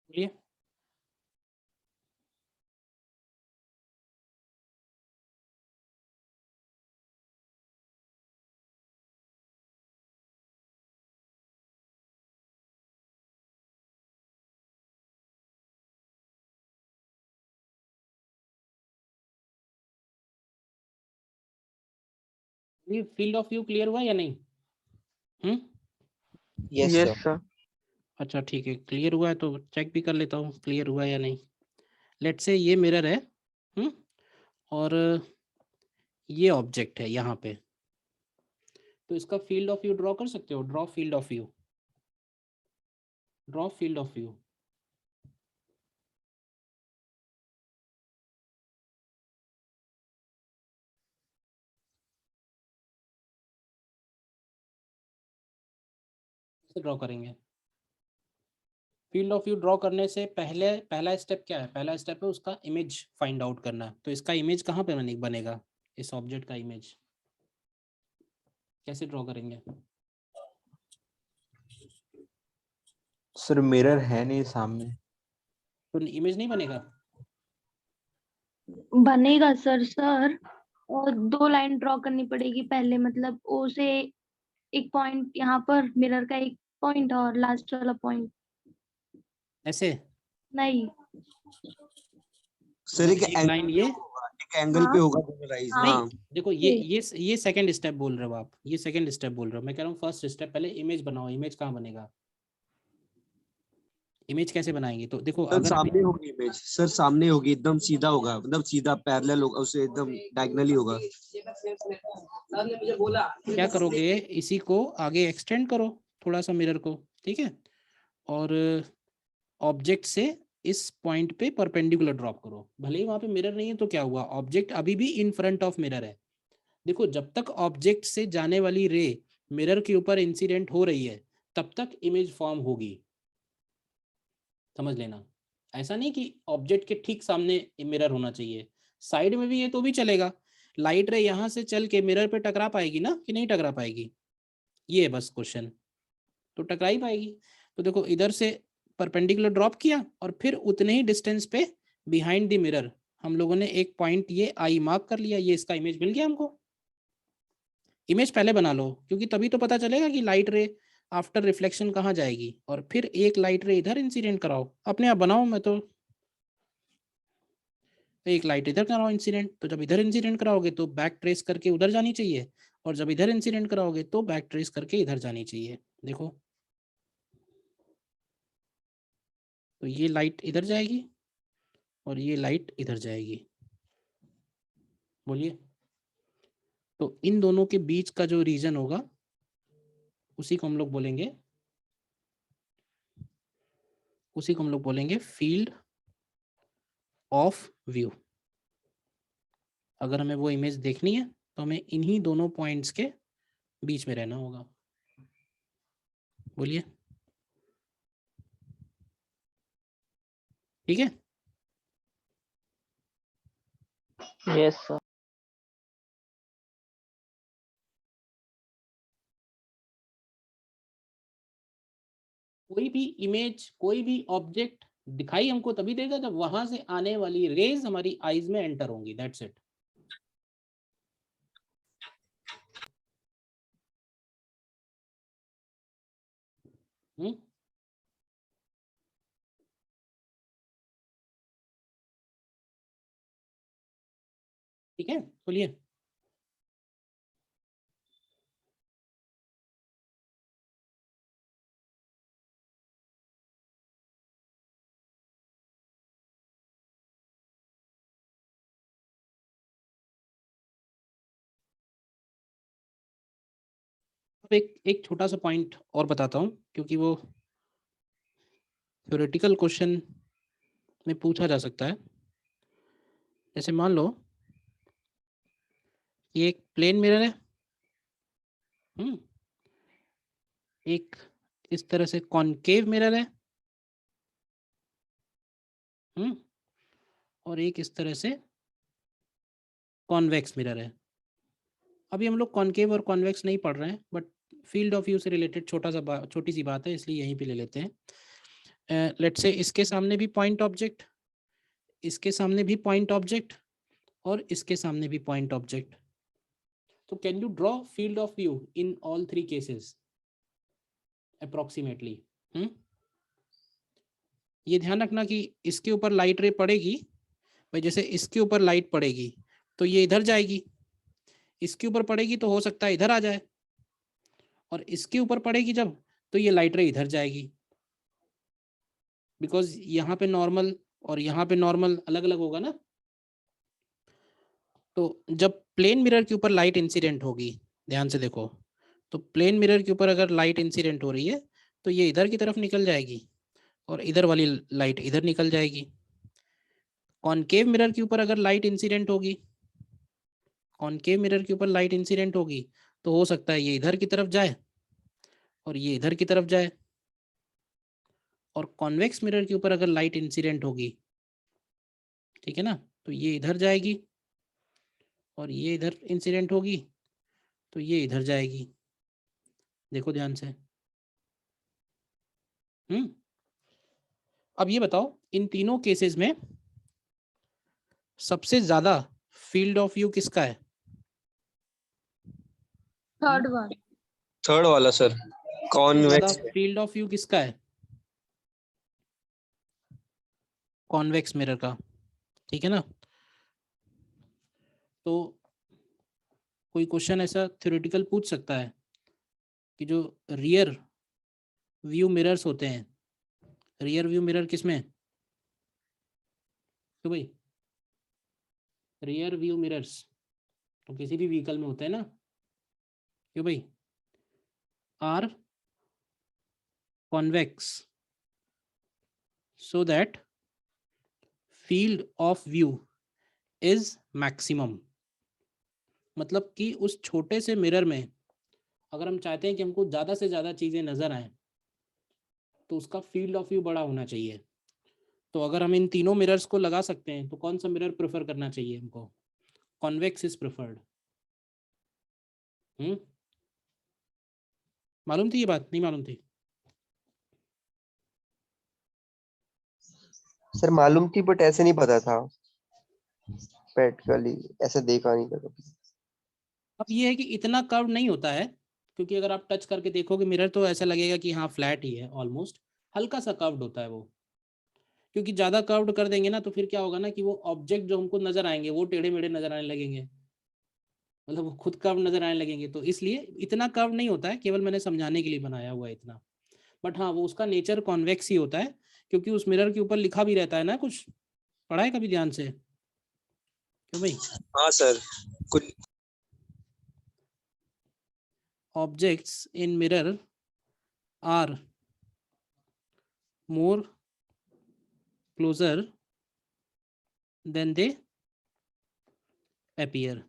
बोलिए। फील्ड ऑफ व्यू क्लियर हुआ या नहीं? Yes yes sir. सर। अच्छा ठीक है, क्लियर हुआ है तो चेक भी कर लेता हूँ क्लियर हुआ है या नहीं। लेट से ये मिरर है, और ये ऑब्जेक्ट है यहाँ पे, तो इसका फील्ड ऑफ व्यू ड्रॉ कर सकते हो। Draw field of view, draw field of view. कैसे ड्रॉ करेंगे? फील्ड ऑफ व्यू ड्रॉ करने से पहले पहला स्टेप क्या है? पहला स्टेप है उसका इमेज फाइंड आउट करना। तो इसका इमेज कहाँ पे बनेगा? इस ऑब्जेक्ट का इमेज कैसे ड्रॉ करेंगे? सर मिरर है नहीं सामने। तो इमेज नहीं बनेगा? बनेगा सर। सर और 2 लाइन ड्रॉ करनी पड़ेगी पहले, मतलब ओ से एक पॉइंट यहाँ पर, मिरर का एक पॉइंट और लास्ट वाला पॉइंट। ऐसे नहीं। सर एक एक लाइन ये, एंगल पे हाँ होगा दोनों हाँ। हाँ। नहीं देखो ये सेकंड स्टेप बोल रहे हो आप, ये सेकंड स्टेप बोल रहे हो। मैं कह रहा हूँ फर्स्ट स्टेप, पहले इमेज बनाओ। इमेज कहाँ बनेगा? इमेज कैसे बनाएंगे? तो देखो सर अगर सामने होगी इमेज, सर सामने होगी, एकदम सीधा होगा, मतलब सीधा पैरेलल होगा उसे, एकदम डायगोनली होगा। क्या करोगे, इसी को आगे एक्सटेंड करो थोड़ा सा मिरर को, ठीक है, और ऑब्जेक्ट से इस पॉइंट पे परपेंडिकुलर ड्रॉप करो। भले ही वहां पे मिरर नहीं है तो क्या हुआ, ऑब्जेक्ट अभी भी इन फ्रंट ऑफ मिरर है। देखो जब तक ऑब्जेक्ट से जाने वाली रे मिरर के ऊपर इंसिडेंट हो रही है तब तक इमेज फॉर्म होगी, समझ लेना। ऐसा नहीं कि ऑब्जेक्ट के ठीक सामने मिरर होना चाहिए, साइड में भी है तो भी चलेगा। लाइट रे यहाँ से चल के मिरर पे टकरा पाएगी ना कि नहीं टकरा पाएगी? ये है बस क्वेश्चन, तो टकरा ही पाएगी। तो देखो इधर से परपेंडिकुलर ड्रॉप किया और फिर उतने ही डिस्टेंस पे बिहाइंड द मिरर हम लोगों ने एक पॉइंट ये आई मार्क कर लिया। ये इसका इमेज मिल गया हमको। इमेज पहले बना लो, क्योंकि तभी तो पता चलेगा कि लाइट रे आफ्टर रिफ्लेक्शन कहाँ जाएगी, और फिर एक लाइट रे इधर इंसिडेंट कराओ। अपने आप बनाओ, मैं तो एक लाइट इधर कराओ इंसिडेंट, तो जब इधर इंसिडेंट कराओगे तो बैक ट्रेस करके उधर जानी चाहिए, और जब इधर इंसिडेंट कराओगे तो बैक ट्रेस करके इधर जानी चाहिए। देखो तो ये लाइट इधर जाएगी और ये लाइट इधर जाएगी। बोलिए। तो इन दोनों के बीच का जो रीजन होगा उसी को हम लोग बोलेंगे, फील्ड ऑफ व्यू। अगर हमें वो इमेज देखनी है तो हमें इन्हीं दोनों पॉइंट्स के बीच में रहना होगा। बोलिए। ठीक है। Yes sir. कोई भी इमेज, कोई भी ऑब्जेक्ट दिखाई हमको तभी देगा जब वहां से आने वाली रेज हमारी आईज में एंटर होंगी। That's it. हम्म ठीक है, बोलिए। आपको एक छोटा सा पॉइंट और बताता हूँ, क्योंकि वो थ्योरेटिकल क्वेश्चन में पूछा जा सकता है। जैसे मान लो ये एक प्लेन मिरर है, एक इस तरह से कॉनकेव मिरर है, और एक इस तरह से कॉन्वेक्स मिरर है। अभी हम लोग कॉनकेव और कॉन्वेक्स नहीं पढ़ रहे हैं, बट फील्ड ऑफ व्यू से रिलेटेड छोटी सी बात है, इसलिए यहीं पे ले लेते हैं। लेट्स से इसके सामने भी पॉइंट ऑब्जेक्ट, इसके सामने भी पॉइंट ऑब्जेक्ट, और इसके सामने भी पॉइंट ऑब्जेक्ट। तो can you draw field of view in all 3 cases approximately? ये ध्यान रखना कि इसके ऊपर लाइट रे पड़ेगी भाई, जैसे इसके ऊपर लाइट पड़ेगी तो ये इधर जाएगी, इसके ऊपर पड़ेगी तो हो सकता है इधर आ जाए, और इसके ऊपर पड़ेगी जब, तो ये लाइट रे इधर जाएगी, बिकॉज यहाँ पे नॉर्मल और यहाँ पे नॉर्मल अलग अलग होगा ना। तो जब प्लेन मिरर के ऊपर लाइट इंसिडेंट होगी, ध्यान से देखो, तो प्लेन मिरर के ऊपर अगर लाइट इंसिडेंट हो रही है तो ये इधर की तरफ निकल जाएगी और इधर वाली लाइट इधर निकल जाएगी। कॉनकेव मिरर के ऊपर अगर लाइट इंसिडेंट होगी, कॉनकेव मिरर के ऊपर लाइट इंसिडेंट होगी तो हो सकता है ये इधर की तरफ जाए और ये इधर की तरफ जाए। और कॉन्वेक्स मिरर के ऊपर अगर लाइट इंसिडेंट होगी, ठीक है ना, तो ये इधर जाएगी और ये इधर इंसिडेंट होगी तो ये इधर जाएगी। देखो ध्यान से। अब ये बताओ, इन तीनों केसेस में सबसे ज्यादा फील्ड ऑफ व्यू किसका है? Third one. थर्ड वाला sir, convex. Field of view किसका है? कॉन्वेक्स मिरर का, ठीक है ना। तो कोई क्वेश्चन ऐसा थ्योरेटिकल पूछ सकता है कि जो रियर व्यू मिरर्स होते हैं, रियर व्यू मिरर किसमें? तो भाई रियर व्यू मिरर्स तो किसी भी व्हीकल में होते हैं ना, क्यों भाई? Are convex so that field of view is maximum। मतलब कि उस छोटे से मिरर में अगर हम चाहते हैं कि हमको ज़्यादा से ज़्यादा चीज़ें नज़र आएं तो उसका फील्ड ऑफ व्यू बड़ा होना चाहिए। तो अगर हम इन तीनों मिरर्स को लगा सकते हैं तो कौन सा मिरर प्रेफर करना चाहिए हमको? Convex is preferred. मालूम थी ये बात? नहीं मालूम थी? सर मालूम थी बट ऐसे नहीं पता था, प्रैक्टिकली ऐसे देखा नहीं था कभी। अब ये है कि इतना कर्व नहीं होता है, क्योंकि अगर आप टच करके देखोगे मिरर तो ऐसा लगेगा कि हाँ फ्लैट ही है, ऑलमोस्ट हल्का सा कर्व्ड होता है वो। क्योंकि ज़्यादा कर्व्ड कर देंगे ना तो फिर क्या होगा ना कि वो ऑब्जेक्ट जो हमको नजर आएंगे वो टेढ़े मेढ़े नजर आने लगेंगे, मतलब वो खुद कर्व नजर आने लगेंगे। तो इसलिए इतना कर्व नहीं होता है, केवल मैंने समझाने के लिए बनाया हुआ है इतना। बट हाँ, वो उसका नेचर कॉन्वेक्स ही होता है, क्योंकि उस मिरर के ऊपर लिखा भी रहता है ना कुछ। पढ़ा है कभी ध्यान से? क्यों भाई? हाँ सर, कुछ objects in mirror are more closer than they appear,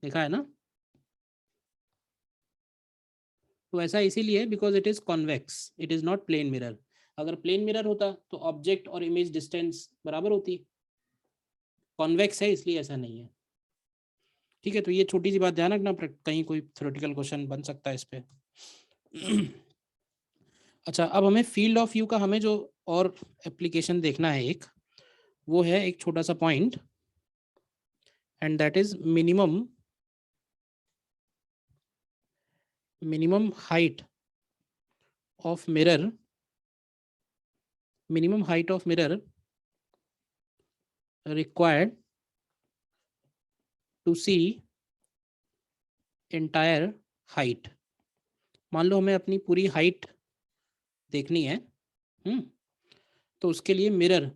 देखा है ना। तो ऐसा इसीलिए because it is convex, it is not plane mirror. अगर प्लेन मिरर होता तो ऑब्जेक्ट और इमेज डिस्टेंस बराबर होती, कॉन्वेक्स है इसलिए ऐसा नहीं है। ठीक है, तो ये छोटी सी बात ध्यान रखना, कहीं कोई थ्योरेटिकल क्वेश्चन बन सकता है इस पे। अच्छा, अब हमें फील्ड ऑफ व्यू का हमें जो और एप्लीकेशन देखना है एक, वो है एक छोटा सा point, and that is minimum height of mirror, minimum height of mirror required to see entire height। मान लो हमें अपनी पूरी हाइट देखनी है, तो उसके लिए मिरर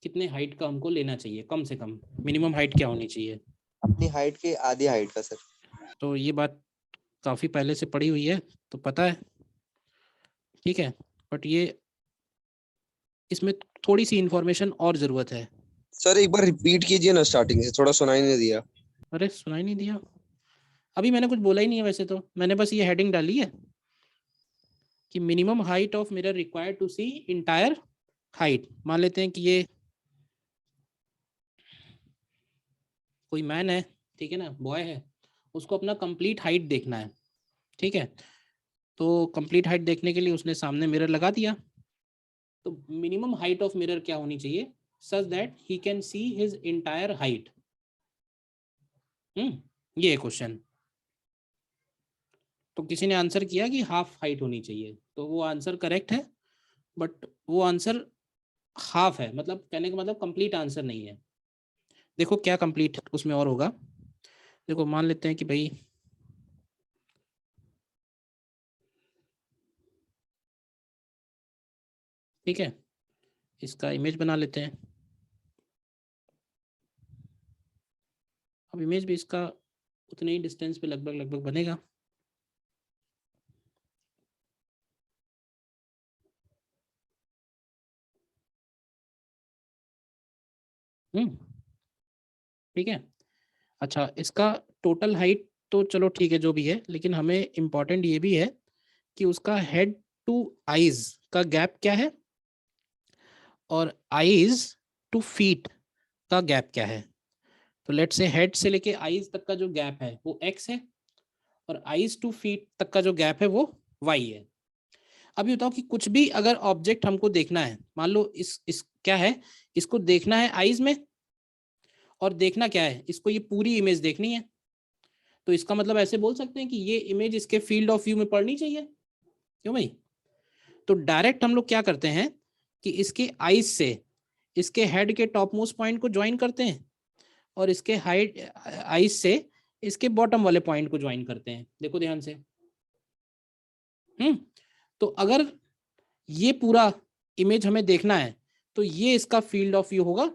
कितने हाइट का हमको लेना चाहिए? कम से कम मिनिमम हाइट क्या होनी चाहिए? अपनी हाइट के आधी हाइट का सर। तो ये बात काफी पहले से पढ़ी हुई है तो पता है, ठीक है, बट ये इसमें थोड़ी सी इंफॉर्मेशन और जरूरत है। सर एक बार रिपीट कीजिए ना, स्टार्टिंग से थोड़ा सुनाई नहीं दिया। अरे सुनाई नहीं दिया? अभी मैंने कुछ बोला ही नहीं है, वैसे तो मैंने बस ये हेडिंग डाली है कि minimum height of mirror required to see entire height. मान लेते हैं कि ये कोई मैन है, ठीक है ना, बॉय है, उसको अपना कंप्लीट हाइट देखना है, ठीक है, तो कंप्लीट हाइट देखने के लिए उसने सामने मिरर लगा दिया। तो मिनिमम हाइट ऑफ मिरर क्या होनी चाहिए, such that he can see his entire height. ये क्वेश्चन। तो किसी ने आंसर किया कि हाफ हाइट होनी चाहिए, तो वो आंसर करेक्ट है, बट वो आंसर हाफ है, मतलब कहने का मतलब कंप्लीट आंसर नहीं है। देखो क्या कंप्लीट उसमें और होगा। देखो मान लेते हैं कि भाई ठीक है, इसका इमेज बना लेते हैं। अब इमेज भी इसका उतने ही डिस्टेंस पे लगभग बनेगा। ठीक है। अच्छा, इसका टोटल हाइट तो चलो ठीक है जो भी है, लेकिन हमें इम्पोर्टेंट ये भी है कि उसका हेड टू आईज का गैप क्या है और आईज टू फीट का गैप क्या है। तो लेट से हेड से लेके आईज तक का जो गैप है वो x है और आईज टू फीट तक का जो गैप है वो y है। अभी बताओ कि कुछ भी अगर ऑब्जेक्ट हमको देखना है, मान लो इस क्या है, इसको देखना है आईज में और देखना क्या है, इसको ये पूरी इमेज देखनी है। तो इसका मतलब ऐसे बोल सकते हैं कि ये इमेज इसके फील्ड ऑफ व्यू में पड़नी चाहिए, क्यों भाई? तो डायरेक्ट हम लोग क्या करते हैं कि इसके आईज से इसके हेड के टॉप मोस्ट पॉइंट को ज्वाइन करते हैं और इसके हाइट आईज से इसके बॉटम वाले पॉइंट को ज्वाइन करते हैं। देखो ध्यान से। तो अगर ये पूरा इमेज हमें देखना है तो ये इसका फील्ड ऑफ व्यू होगा,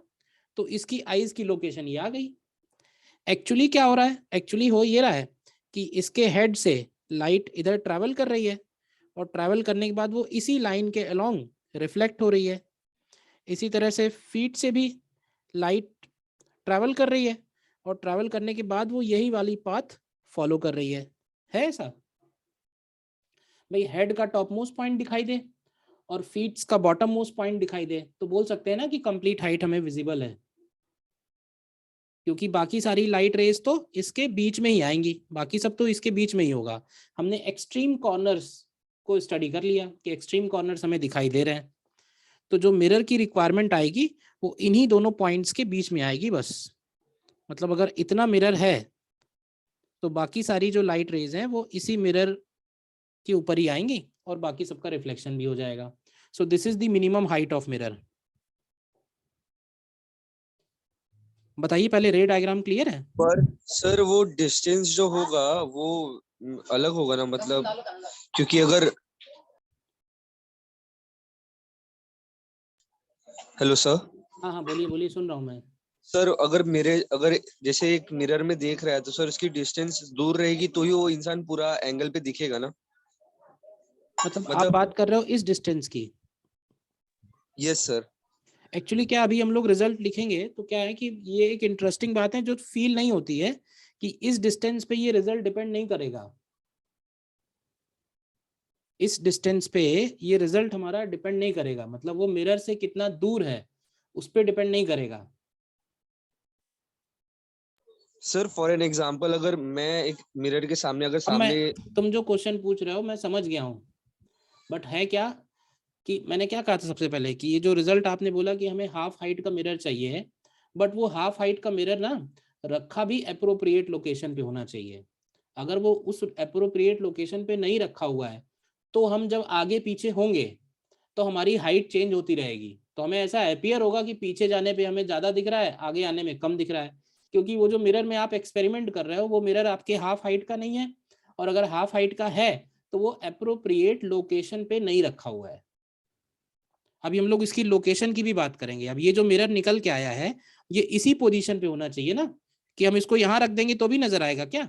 तो इसकी आईज की लोकेशन ये आ गई। एक्चुअली क्या हो रहा है, एक्चुअली हो ये रहा है कि इसके हेड से लाइट इधर ट्रैवल कर रही है और ट्रैवल करने के बाद वो इसी लाइन के अलोंग रिफ्लेक्ट हो रही है। इसी तरह से फीट से भी लाइट ट्रैवल कर रही है और ट्रैवल करने के बाद वो यही वाली पाथ फॉलो कर रही है ऐसा? भाई हेड का टॉप मोस्ट पॉइंट दिखाई दे और फीट्स का बॉटम मोस्ट पॉइंट दिखाई दे तो बोल सकते हैं ना कि कंप्लीट हाइट हमें विजिबल है, क्योंकि बाकी सारी लाइट रेज तो इसके बीच में ही आएंगी, बाकी सब तो इसके बीच में ही होगा। हमने एक्सट्रीम कॉर्नर्स को स्टडी कर लिया कि एक्सट्रीम कॉर्नर्स हमें दिखाई दे रहे हैं, तो जो मिरर की रिक्वायरमेंट आएगी वो इन्हीं दोनों पॉइंट्स के बीच में आएगी बस। मतलब अगर इतना मिरर है तो बाकी सारी जो लाइट रेज हैं वो इसी मिरर के ऊपर ही आएंगी और बाकी सबका रिफ्लेक्शन भी हो जाएगा। So this is the minimum height of mirror. बताइए पहले, रे डायग्राम क्लियर है? पर सर वो डिस्टेंस जो होगा वो अलग होगा ना, मतलब क्योंकि अगर, हेलो सर। हाँ बोलिए बोलिए, सुन रहा हूँ मैं। सर अगर जैसे एक मिरर में देख रहा है तो सर उसकी डिस्टेंस दूर रहेगी तो ही वो इंसान पूरा एंगल पे दिखेगा ना। मतलब आप बात कर रहे हो इस डिस्टेंस की? Yes sir. एक्चुअली क्या अभी हम लोग रिजल्ट लिखेंगे तो क्या है कि ये एक इंटरेस्टिंग बात है जो फील नहीं होती है कि इस डिस्टेंस पे ये रिजल्ट डिपेंड नहीं करेगा। इस डिस्टेंस पे ये रिजल्ट हमारा डिपेंड नहीं करेगा, मतलब वो मिरर से कितना दूर है उस पर डिपेंड नहीं करेगा। सर फॉर एन एग्जांपल, अगर मैं एक मिरर के सामने अगर सामने, तुम जो क्वेश्चन पूछ रहे हो मैं समझ गया हूँ, बट है क्या कि मैंने क्या कहा था सबसे पहले कि ये जो रिजल्ट आपने बोला कि हमें हाफ हाइट का मिरर चाहिए, बट वो हाफ हाइट का मिरर ना रखा भी एप्रोप्रिएट लोकेशन पे होना चाहिए। अगर वो उस एप्रोप्रिएट लोकेशन पे नहीं रखा हुआ है तो हम जब आगे पीछे होंगे तो हमारी हाइट चेंज होती रहेगी, तो हमें ऐसा अपीयर होगा कि पीछे जाने पे हमें ज्यादा दिख रहा है, आगे आने में कम दिख रहा है, क्योंकि वो जो मिरर में आप एक्सपेरिमेंट कर रहे हो वो मिरर आपके हाफ हाइट का नहीं है, और अगर हाफ हाइट का है तो वो एप्रोप्रिएट लोकेशन पे नहीं रखा हुआ है। अभी हम लोग इसकी लोकेशन की भी बात करेंगे। अब ये जो मिरर निकल के आया है ये इसी पोजीशन पे होना चाहिए ना, कि हम इसको यहां रख देंगे तो भी नजर आएगा क्या?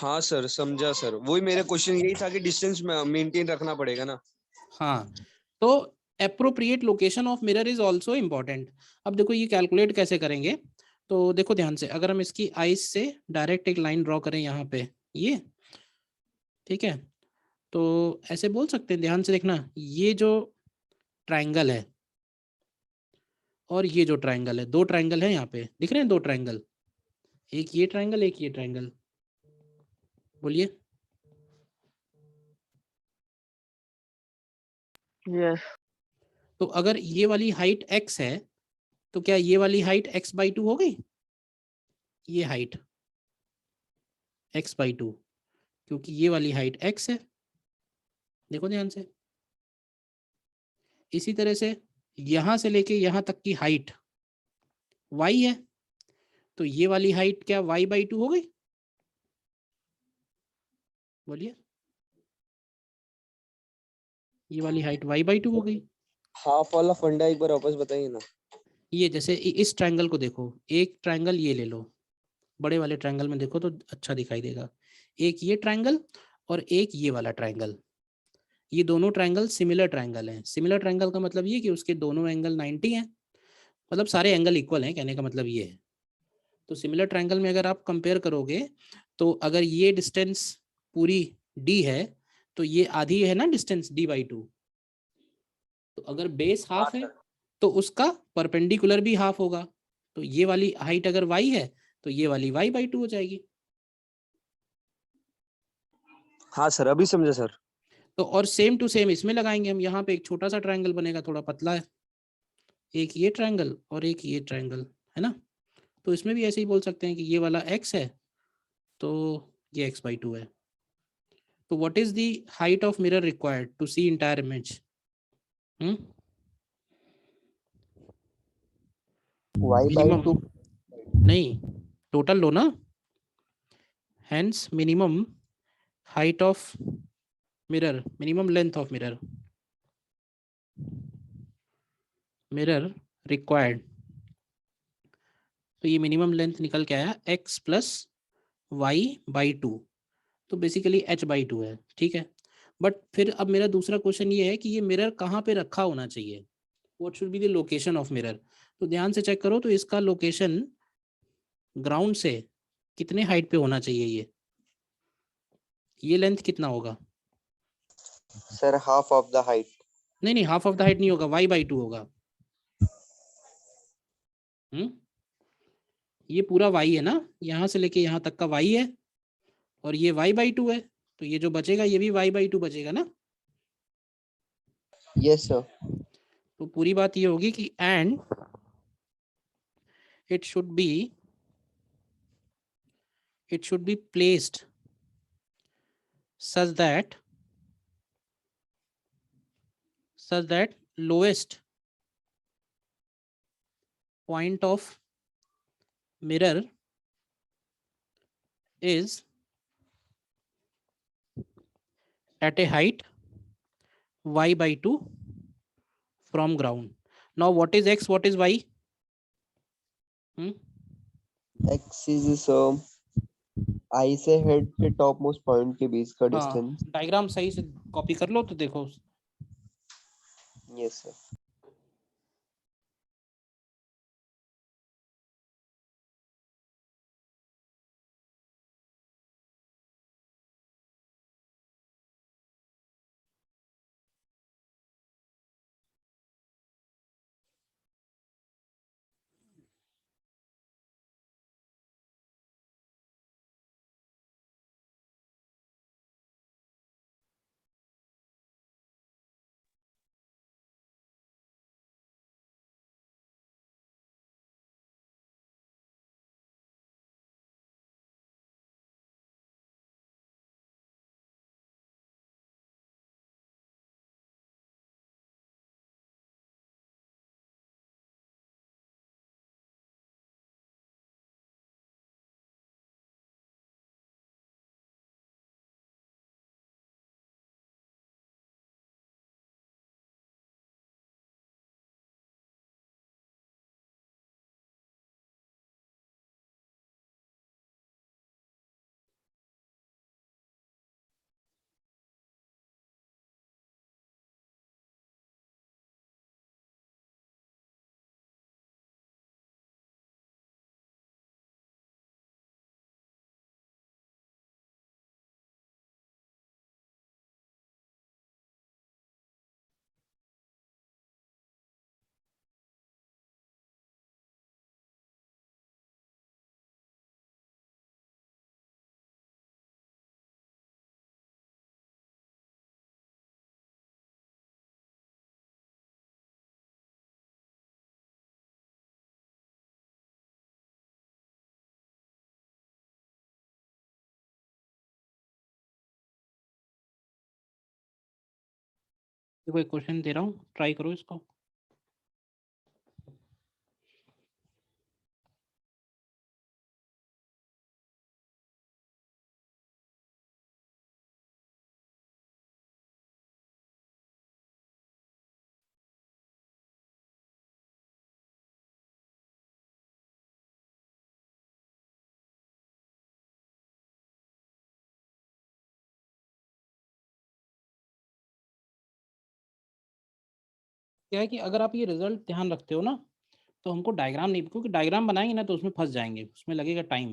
हाँ सर, समझा सर। वही मेरा क्वेश्चन यही था कि डिस्टेंस मेंटेन रखना पड़ेगा ना। हाँ, तो appropriate location of mirror is also important. अब देखो ये कैलकुलेट कैसे करेंगे, तो देखो ध्यान से, अगर हम इसकी आइस से डायरेक्ट एक लाइन ड्रॉ करें यहाँ पे, ये ठीक है, तो ऐसे बोल सकते हैं, ध्यान से देखना, ये जो ट्राइंगल है और ये जो ट्राइंगल है, दो ट्राइंगल है यहाँ पे, दिख रहे हैं दो ट्राइंगल, एक ये ट्राइंगल एक ये ट्राइंगल, बोलिए। यस तो अगर ये वाली हाइट x है, तो क्या ये वाली हाइट x/2 हो गई, ये हाइट x/2, क्योंकि ये वाली हाइट x है, देखो ध्यान से। इसी तरह से यहां से लेके यहां तक की हाइट y है, तो ये वाली हाइट क्या y/2 हो गई, बोलिए। ये वाली हाइट y/2 हो गई। हाफ वाला फंडा एक बार वापस बताइए ना। ये जैसे इस ट्रायंगल को देखो, एक ट्रायंगल ये ले लो, बड़े वाले ट्रायंगल में देखो तो अच्छा दिखाई देगा, एक ये ट्रायंगल और एक ये वाला ट्रायंगल, ये दोनों ट्रायंगल सिमिलर ट्रायंगल हैं। सिमिलर ट्रायंगल का मतलब ये कि उसके दोनों एंगल 90 हैं, मतलब सारे एंगल इक्वल हैं, कहने का मतलब ये है। तो सिमिलर ट्रायंगल में अगर आप कंपेयर करोगे, तो अगर ये डिस्टेंस पूरी d है, तो ये आधी है ना डिस्टेंस d/2, तो अगर बेस हाफ है तो उसका परपेंडिकुलर भी हाफ होगा, तो ये वाली हाइट अगर y है तो ये वाली y/2 हो जाएगी। हाँ सर, अभी समझा सर। तो और सेम टू सेम इसमें लगाएंगे हम, यहाँ पे एक छोटा सा ट्रायंगल बनेगा, थोड़ा पतला है, एक ये ट्रायंगल और एक ये ट्रायंगल, है ना। तो इसमें भी ऐसे ही बोल सकते हैं कि ये वाला x है तो ये x/2 है। तो what is the height of mirror required to see entire image? Minimum y/2 नहीं, टोटल लो ना, hence minimum height of mirror, minimum length of mirror, mirror required, तो ये मिनिमम लेंथ निकल के आया x + y/2, तो बेसिकली h/2 है, ठीक है। बट फिर अब मेरा दूसरा क्वेश्चन ये है कि ये मिरर कहाँ पे रखा होना चाहिए, what should be the location of mirror. तो ध्यान से चेक करो, तो इसका लोकेशन ग्राउंड से कितने हाइट पे होना चाहिए, ये लेंथ कितना होगा? Sir, half of the height. नहीं नहीं, हाफ ऑफ द हाइट नहीं होगा, y/2 होगा। ये पूरा y है ना, यहाँ से लेके यहाँ तक का y है, और ये y/2 है, तो ये जो बचेगा ये भी y/2 बचेगा ना। Yes sir. तो पूरी बात ये होगी कि and it should be placed such that lowest point of mirror is at a height y/2 from ground. Now what is x, what is y? x is I से head के top most point के बीच का हाँ, distance. Diagram सही से copy कर लो तो देखो। Yes sir. देखो एक क्वेश्चन दे रहा हूँ, ट्राई करो इसको। क्या है कि अगर आप ये रिजल्ट ध्यान रखते हो ना, तो हमको डायग्राम नहीं, क्योंकि डायग्राम बनाएंगे ना तो उसमें फंस जाएंगे, उसमें लगेगा टाइम,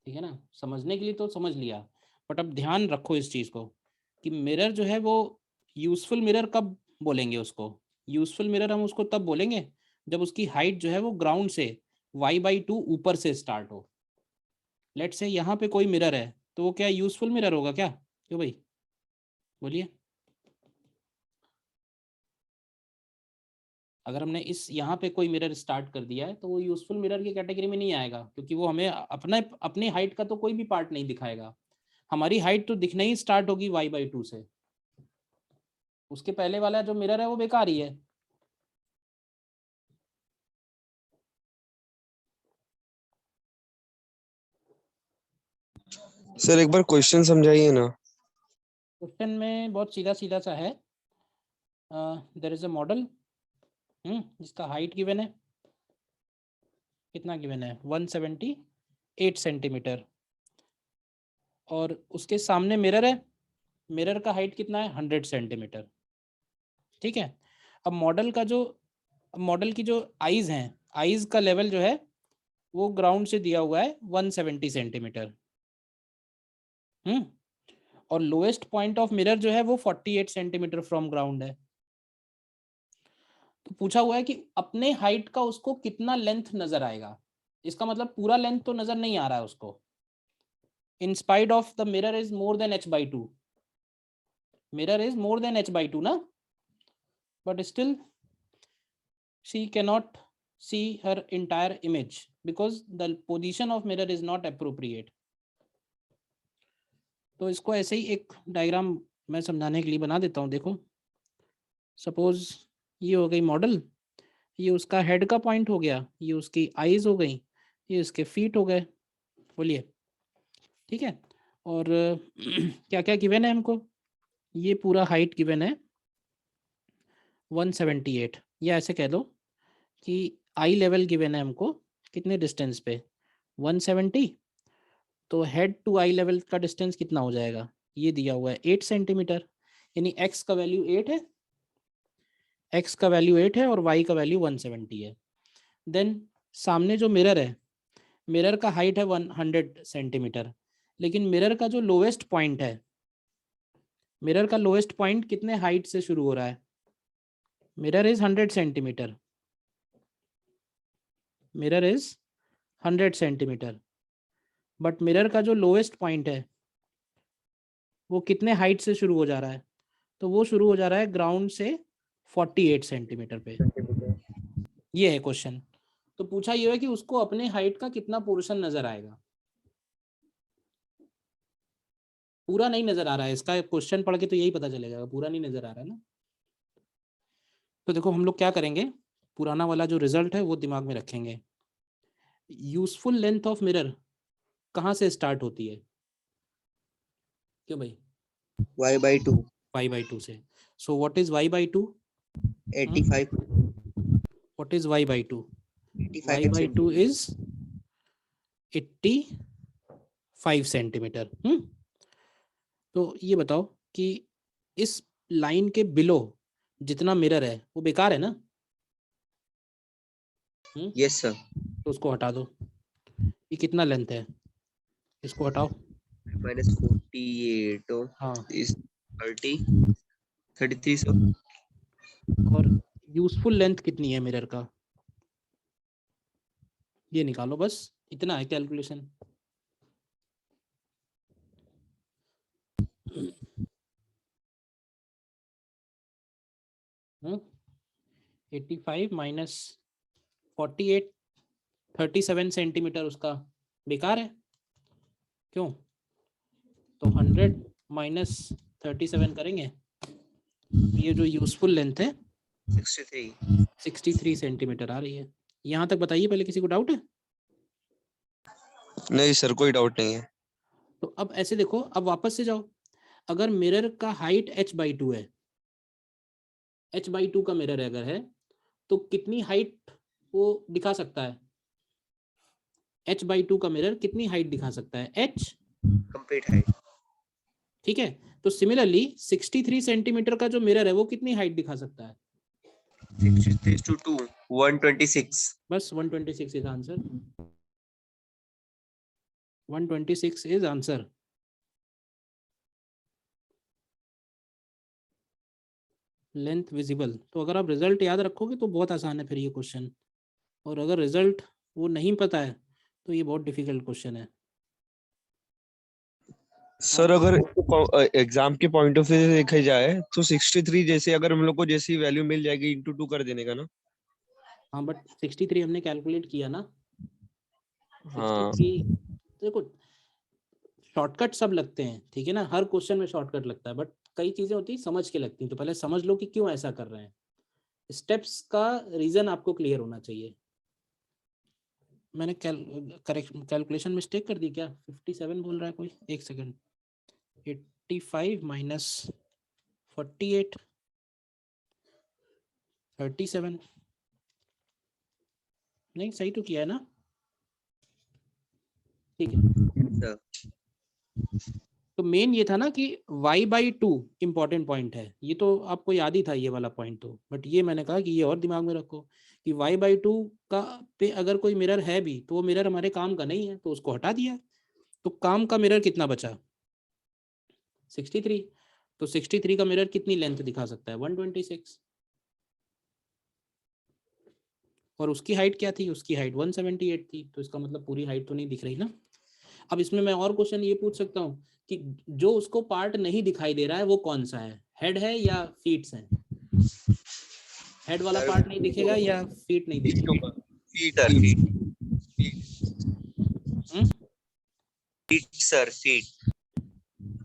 ठीक है ना। समझने के लिए तो समझ लिया, बट अब ध्यान रखो इस चीज़ को कि मिरर जो है वो यूजफुल मिरर कब बोलेंगे उसको। यूजफुल मिरर हम उसको तब बोलेंगे जब उसकी हाइट जो है वो ग्राउंड से y/2 ऊपर से स्टार्ट हो। लेट से यहाँ पे कोई मिरर है तो वो क्या यूजफुल मिरर होगा क्या? क्यों भाई, बोलिए। अगर हमने इस यहाँ पे कोई मिरर स्टार्ट कर दिया है तो वो यूजफुल मिरर की कैटेगरी में नहीं आएगा, क्योंकि वो हमें अपने हाइट का तो कोई भी पार्ट नहीं दिखाएगा। हमारी हाइट तो दिखना ही स्टार्ट होगी y/2 से, उसके पहले वाला जो मिरर है वो बेकार ही है। सर एक बार क्वेश्चन समझाइए ना। क्वेश्चन में बहुत सीधा सीधा सा है। देयर इज अ मॉडल जिसका हाइट गिवन है, कितना गिवन है 178 सेंटीमीटर, और उसके सामने मिरर है, मिरर का हाइट कितना है 100 सेंटीमीटर, ठीक है। अब मॉडल की जो आईज हैं, आईज का लेवल जो है वो ग्राउंड से दिया हुआ है 170 सेंटीमीटर, और लोएस्ट पॉइंट ऑफ मिरर जो है वो 48 सेंटीमीटर फ्रॉम ग्राउंड है। तो पूछा हुआ है कि अपने हाइट का उसको कितना लेंथ नजर आएगा। इसका मतलब पूरा लेंथ तो नजर नहीं आ रहा है उसको, in spite of the mirror is more than h/2, mirror is more than h/2 ना, but still she cannot see her entire image because the position of mirror is not appropriate. तो इसको ऐसे ही एक डायग्राम मैं समझाने के लिए बना देता हूँ। देखो सपोज ये हो गई मॉडल, ये उसका हेड का पॉइंट हो गया, ये उसकी आईज हो गई, ये उसके फीट हो गए, बोलिए, ठीक है। और क्या क्या गिवन है हमको, ये पूरा हाइट गिवन है 178, या ऐसे कह दो कि आई लेवल गिवन है हमको कितने डिस्टेंस पे 170, तो हेड टू आई लेवल का डिस्टेंस कितना हो जाएगा, ये दिया हुआ है 8 सेंटीमीटर, यानी x का वैल्यू 8 है, x का वैल्यू 8 है और y का वैल्यू 170 है। देन सामने जो मिरर है, मिरर का हाइट है 100 सेंटीमीटर, लेकिन मिरर का जो लोएस्ट पॉइंट है, मिरर का लोएस्ट पॉइंट कितने हाइट से शुरू हो रहा है, mirror is 100 centimetre, mirror is 100 centimetre, but mirror का जो लोएस्ट पॉइंट है वो कितने हाइट से शुरू हो जा रहा है, तो वो शुरू हो जा रहा है ग्राउंड से 48 सेंटीमीटर पे। ये है क्वेश्चन। तो पूछा ये है कि उसको अपने हाइट का कितना पोर्शन नजर आएगा। पूरा नहीं नजर आ रहा है, इसका क्वेश्चन पढ़ के तो यही पता चलेगा, पूरा नहीं नजर आ रहा है ना। तो देखो हम लोग क्या करेंगे, पुराना वाला जो रिजल्ट है वो दिमाग में रखेंगे। यूजफुल लेंथ ऑफ मिरर कहाँ से स्टार्ट होती है, क्यों भाई, y/2 y/2 से। So what is y/2, 85 what is y/2, 85 y/2 is 85 centimetre. तो ये बताओ कि इस लाइन के बिलो जितना मिरर है वो बेकार है ना, यस सर। तो उसको हटा दो। ये कितना लेंथ है, इसको हटाओ। -48 हाँ, is 33 सर। और यूजफुल लेंथ कितनी है मिरर का, ये निकालो, बस इतना है कैलकुलेशन। हम्म 85 माइनस 48, 37 सेंटीमीटर उसका बेकार है, क्यों, तो 100 माइनस 37 करेंगे ये जो यूजफुल लेंथ है 63 63 सेंटीमीटर आ रही है। यहाँ तक बताइए, पहले किसी को डाउट है? नहीं सर, कोई डाउट नहीं है। तो अब ऐसे देखो, अब वापस से जाओ, अगर मिरर का हाइट h/2 है, h/2 का मिरर अगर है तो कितनी हाइट वो दिखा सकता है? h/2 का मिरर कितनी हाइट दिखा सकता है? h, complete height. ठीक है। तो सिमिलरली 63 सेंटीमीटर का जो मिरर है वो कितनी हाइट दिखा सकता है? 63 to 2 126। बस 126 is answer. 126 is answer. Length visible. तो अगर आप रिजल्ट याद रखोगे तो बहुत आसान है फिर ये क्वेश्चन, और अगर रिजल्ट वो नहीं पता है तो ये बहुत डिफिकल्ट क्वेश्चन है। सर अगर एग्जाम के पॉइंट ऑफ व्यू से देखा जाए तो 63 जैसे अगर हम लोग को जैसी वैल्यू मिल जाएगी इंटू 2 कर देने का ना। हाँ बट 63 हमने कैलकुलेट किया ना। हाँ 63 देखो, शॉर्टकट सब लगते हैं, ठीक है ना, हर क्वेश्चन में शॉर्टकट लगता है, बट कई चीजें होती है समझ के लगती हैं। तो पहले समझ लो कि क्यों ऐसा कर रहे हैं, स्टेप्स का रीजन आपको क्लियर होना चाहिए। मैंने कैलकुलेशन मिस्टेक कर दी क्या? 57 बोल रहा है कोई, एक सेकंड। 85 माइनस 48 37, नहीं सही तो किया है ना? ठीक है। तो मेन ये था ना कि y/2 इंपॉर्टेंट पॉइंट है, ये तो आपको याद ही था ये वाला पॉइंट तो, बट ये मैंने कहा कि ये और दिमाग में रखो कि y/2 का पे अगर कोई मिरर है भी तो वो मिरर हमारे काम का नहीं है, तो उसको हटा दिया। तो काम का मिरर कितना बचा? 63। तो 63 का मिरर कितनी लेंथ दिखा सकता है? 126। और उसकी हाइट क्या थी? उसकी हाइट 178 थी, तो इसका मतलब पूरी हाइट तो नहीं दिख रही ना। अब इसमें मैं और क्वेश्चन ये पूछ सकता हूँ कि जो उसको पार्ट नहीं दिखाई दे रहा है वो कौन सा है, हेड है या फीट्स है? हेड वाला पार्ट नहीं दिखेगा या फीट नहीं दिखेगा? Feet sir, feet.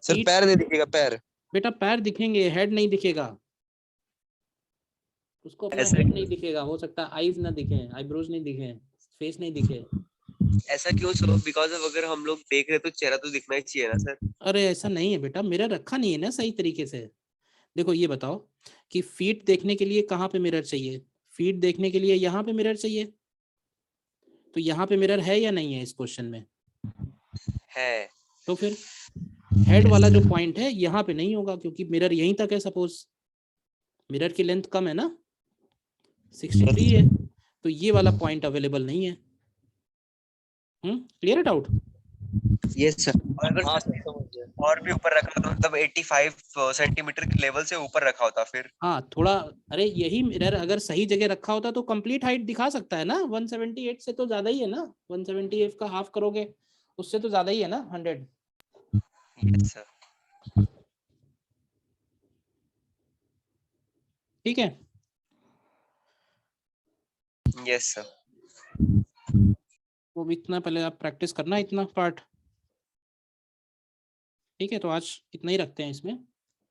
Sir Feet? पैर नहीं दिखेगा, पैर। बेटा पैर दिखेंगे, हेड नहीं दिखेगा। उसको अपना ऐसा हेड नहीं दिखेगा, हो सकता है आईज ना दिखे, आईब्रोज नहीं दिखे, फेस नहीं दिखे। ऐसा क्यों सर? बिकॉज अगर हम लोग देख रहे तो चेहरा तो दिखना ही चाहिए ना सर। अरे ऐसा नहीं है बेटा, मिरर रखा नहीं है ना सही तरीके से। देखो ये बताओ कि फीट देखने के लिए कहाँ पे मिरर चाहिए? फीट देखने के लिए यहाँ पे मिरर चाहिए, तो यहाँ पे मिरर है या नहीं है इस क्वेश्चन में? है। तो फिर हेड वाला जो पॉइंट है यहाँ पे नहीं होगा, क्योंकि मिरर यहीं तक है। सपोज मिरर की लेंथ कम है ना, 63 है, तो ये वाला पॉइंट अवेलेबल नहीं है। क्लियर है डाउट? Yes sir. और अगर और भी ऊपर रखा तो मतलब 85 सेंटीमीटर के लेवल से ऊपर रखा होता फिर। हाँ थोड़ा, अरे यही मिरर अगर सही जगह रखा होता तो कंप्लीट हाइट दिखा सकता है ना। 178 से तो ज्यादा ही है ना, 178 का हाफ करोगे उससे तो ज्यादा ही है ना 100। Yes sir. ठीक है। Yes sir. वो भी इतना पहले आप प्रैक्टिस करना इतना पार्ट। ठीक है, तो आज इतना ही रखते हैं इसमें।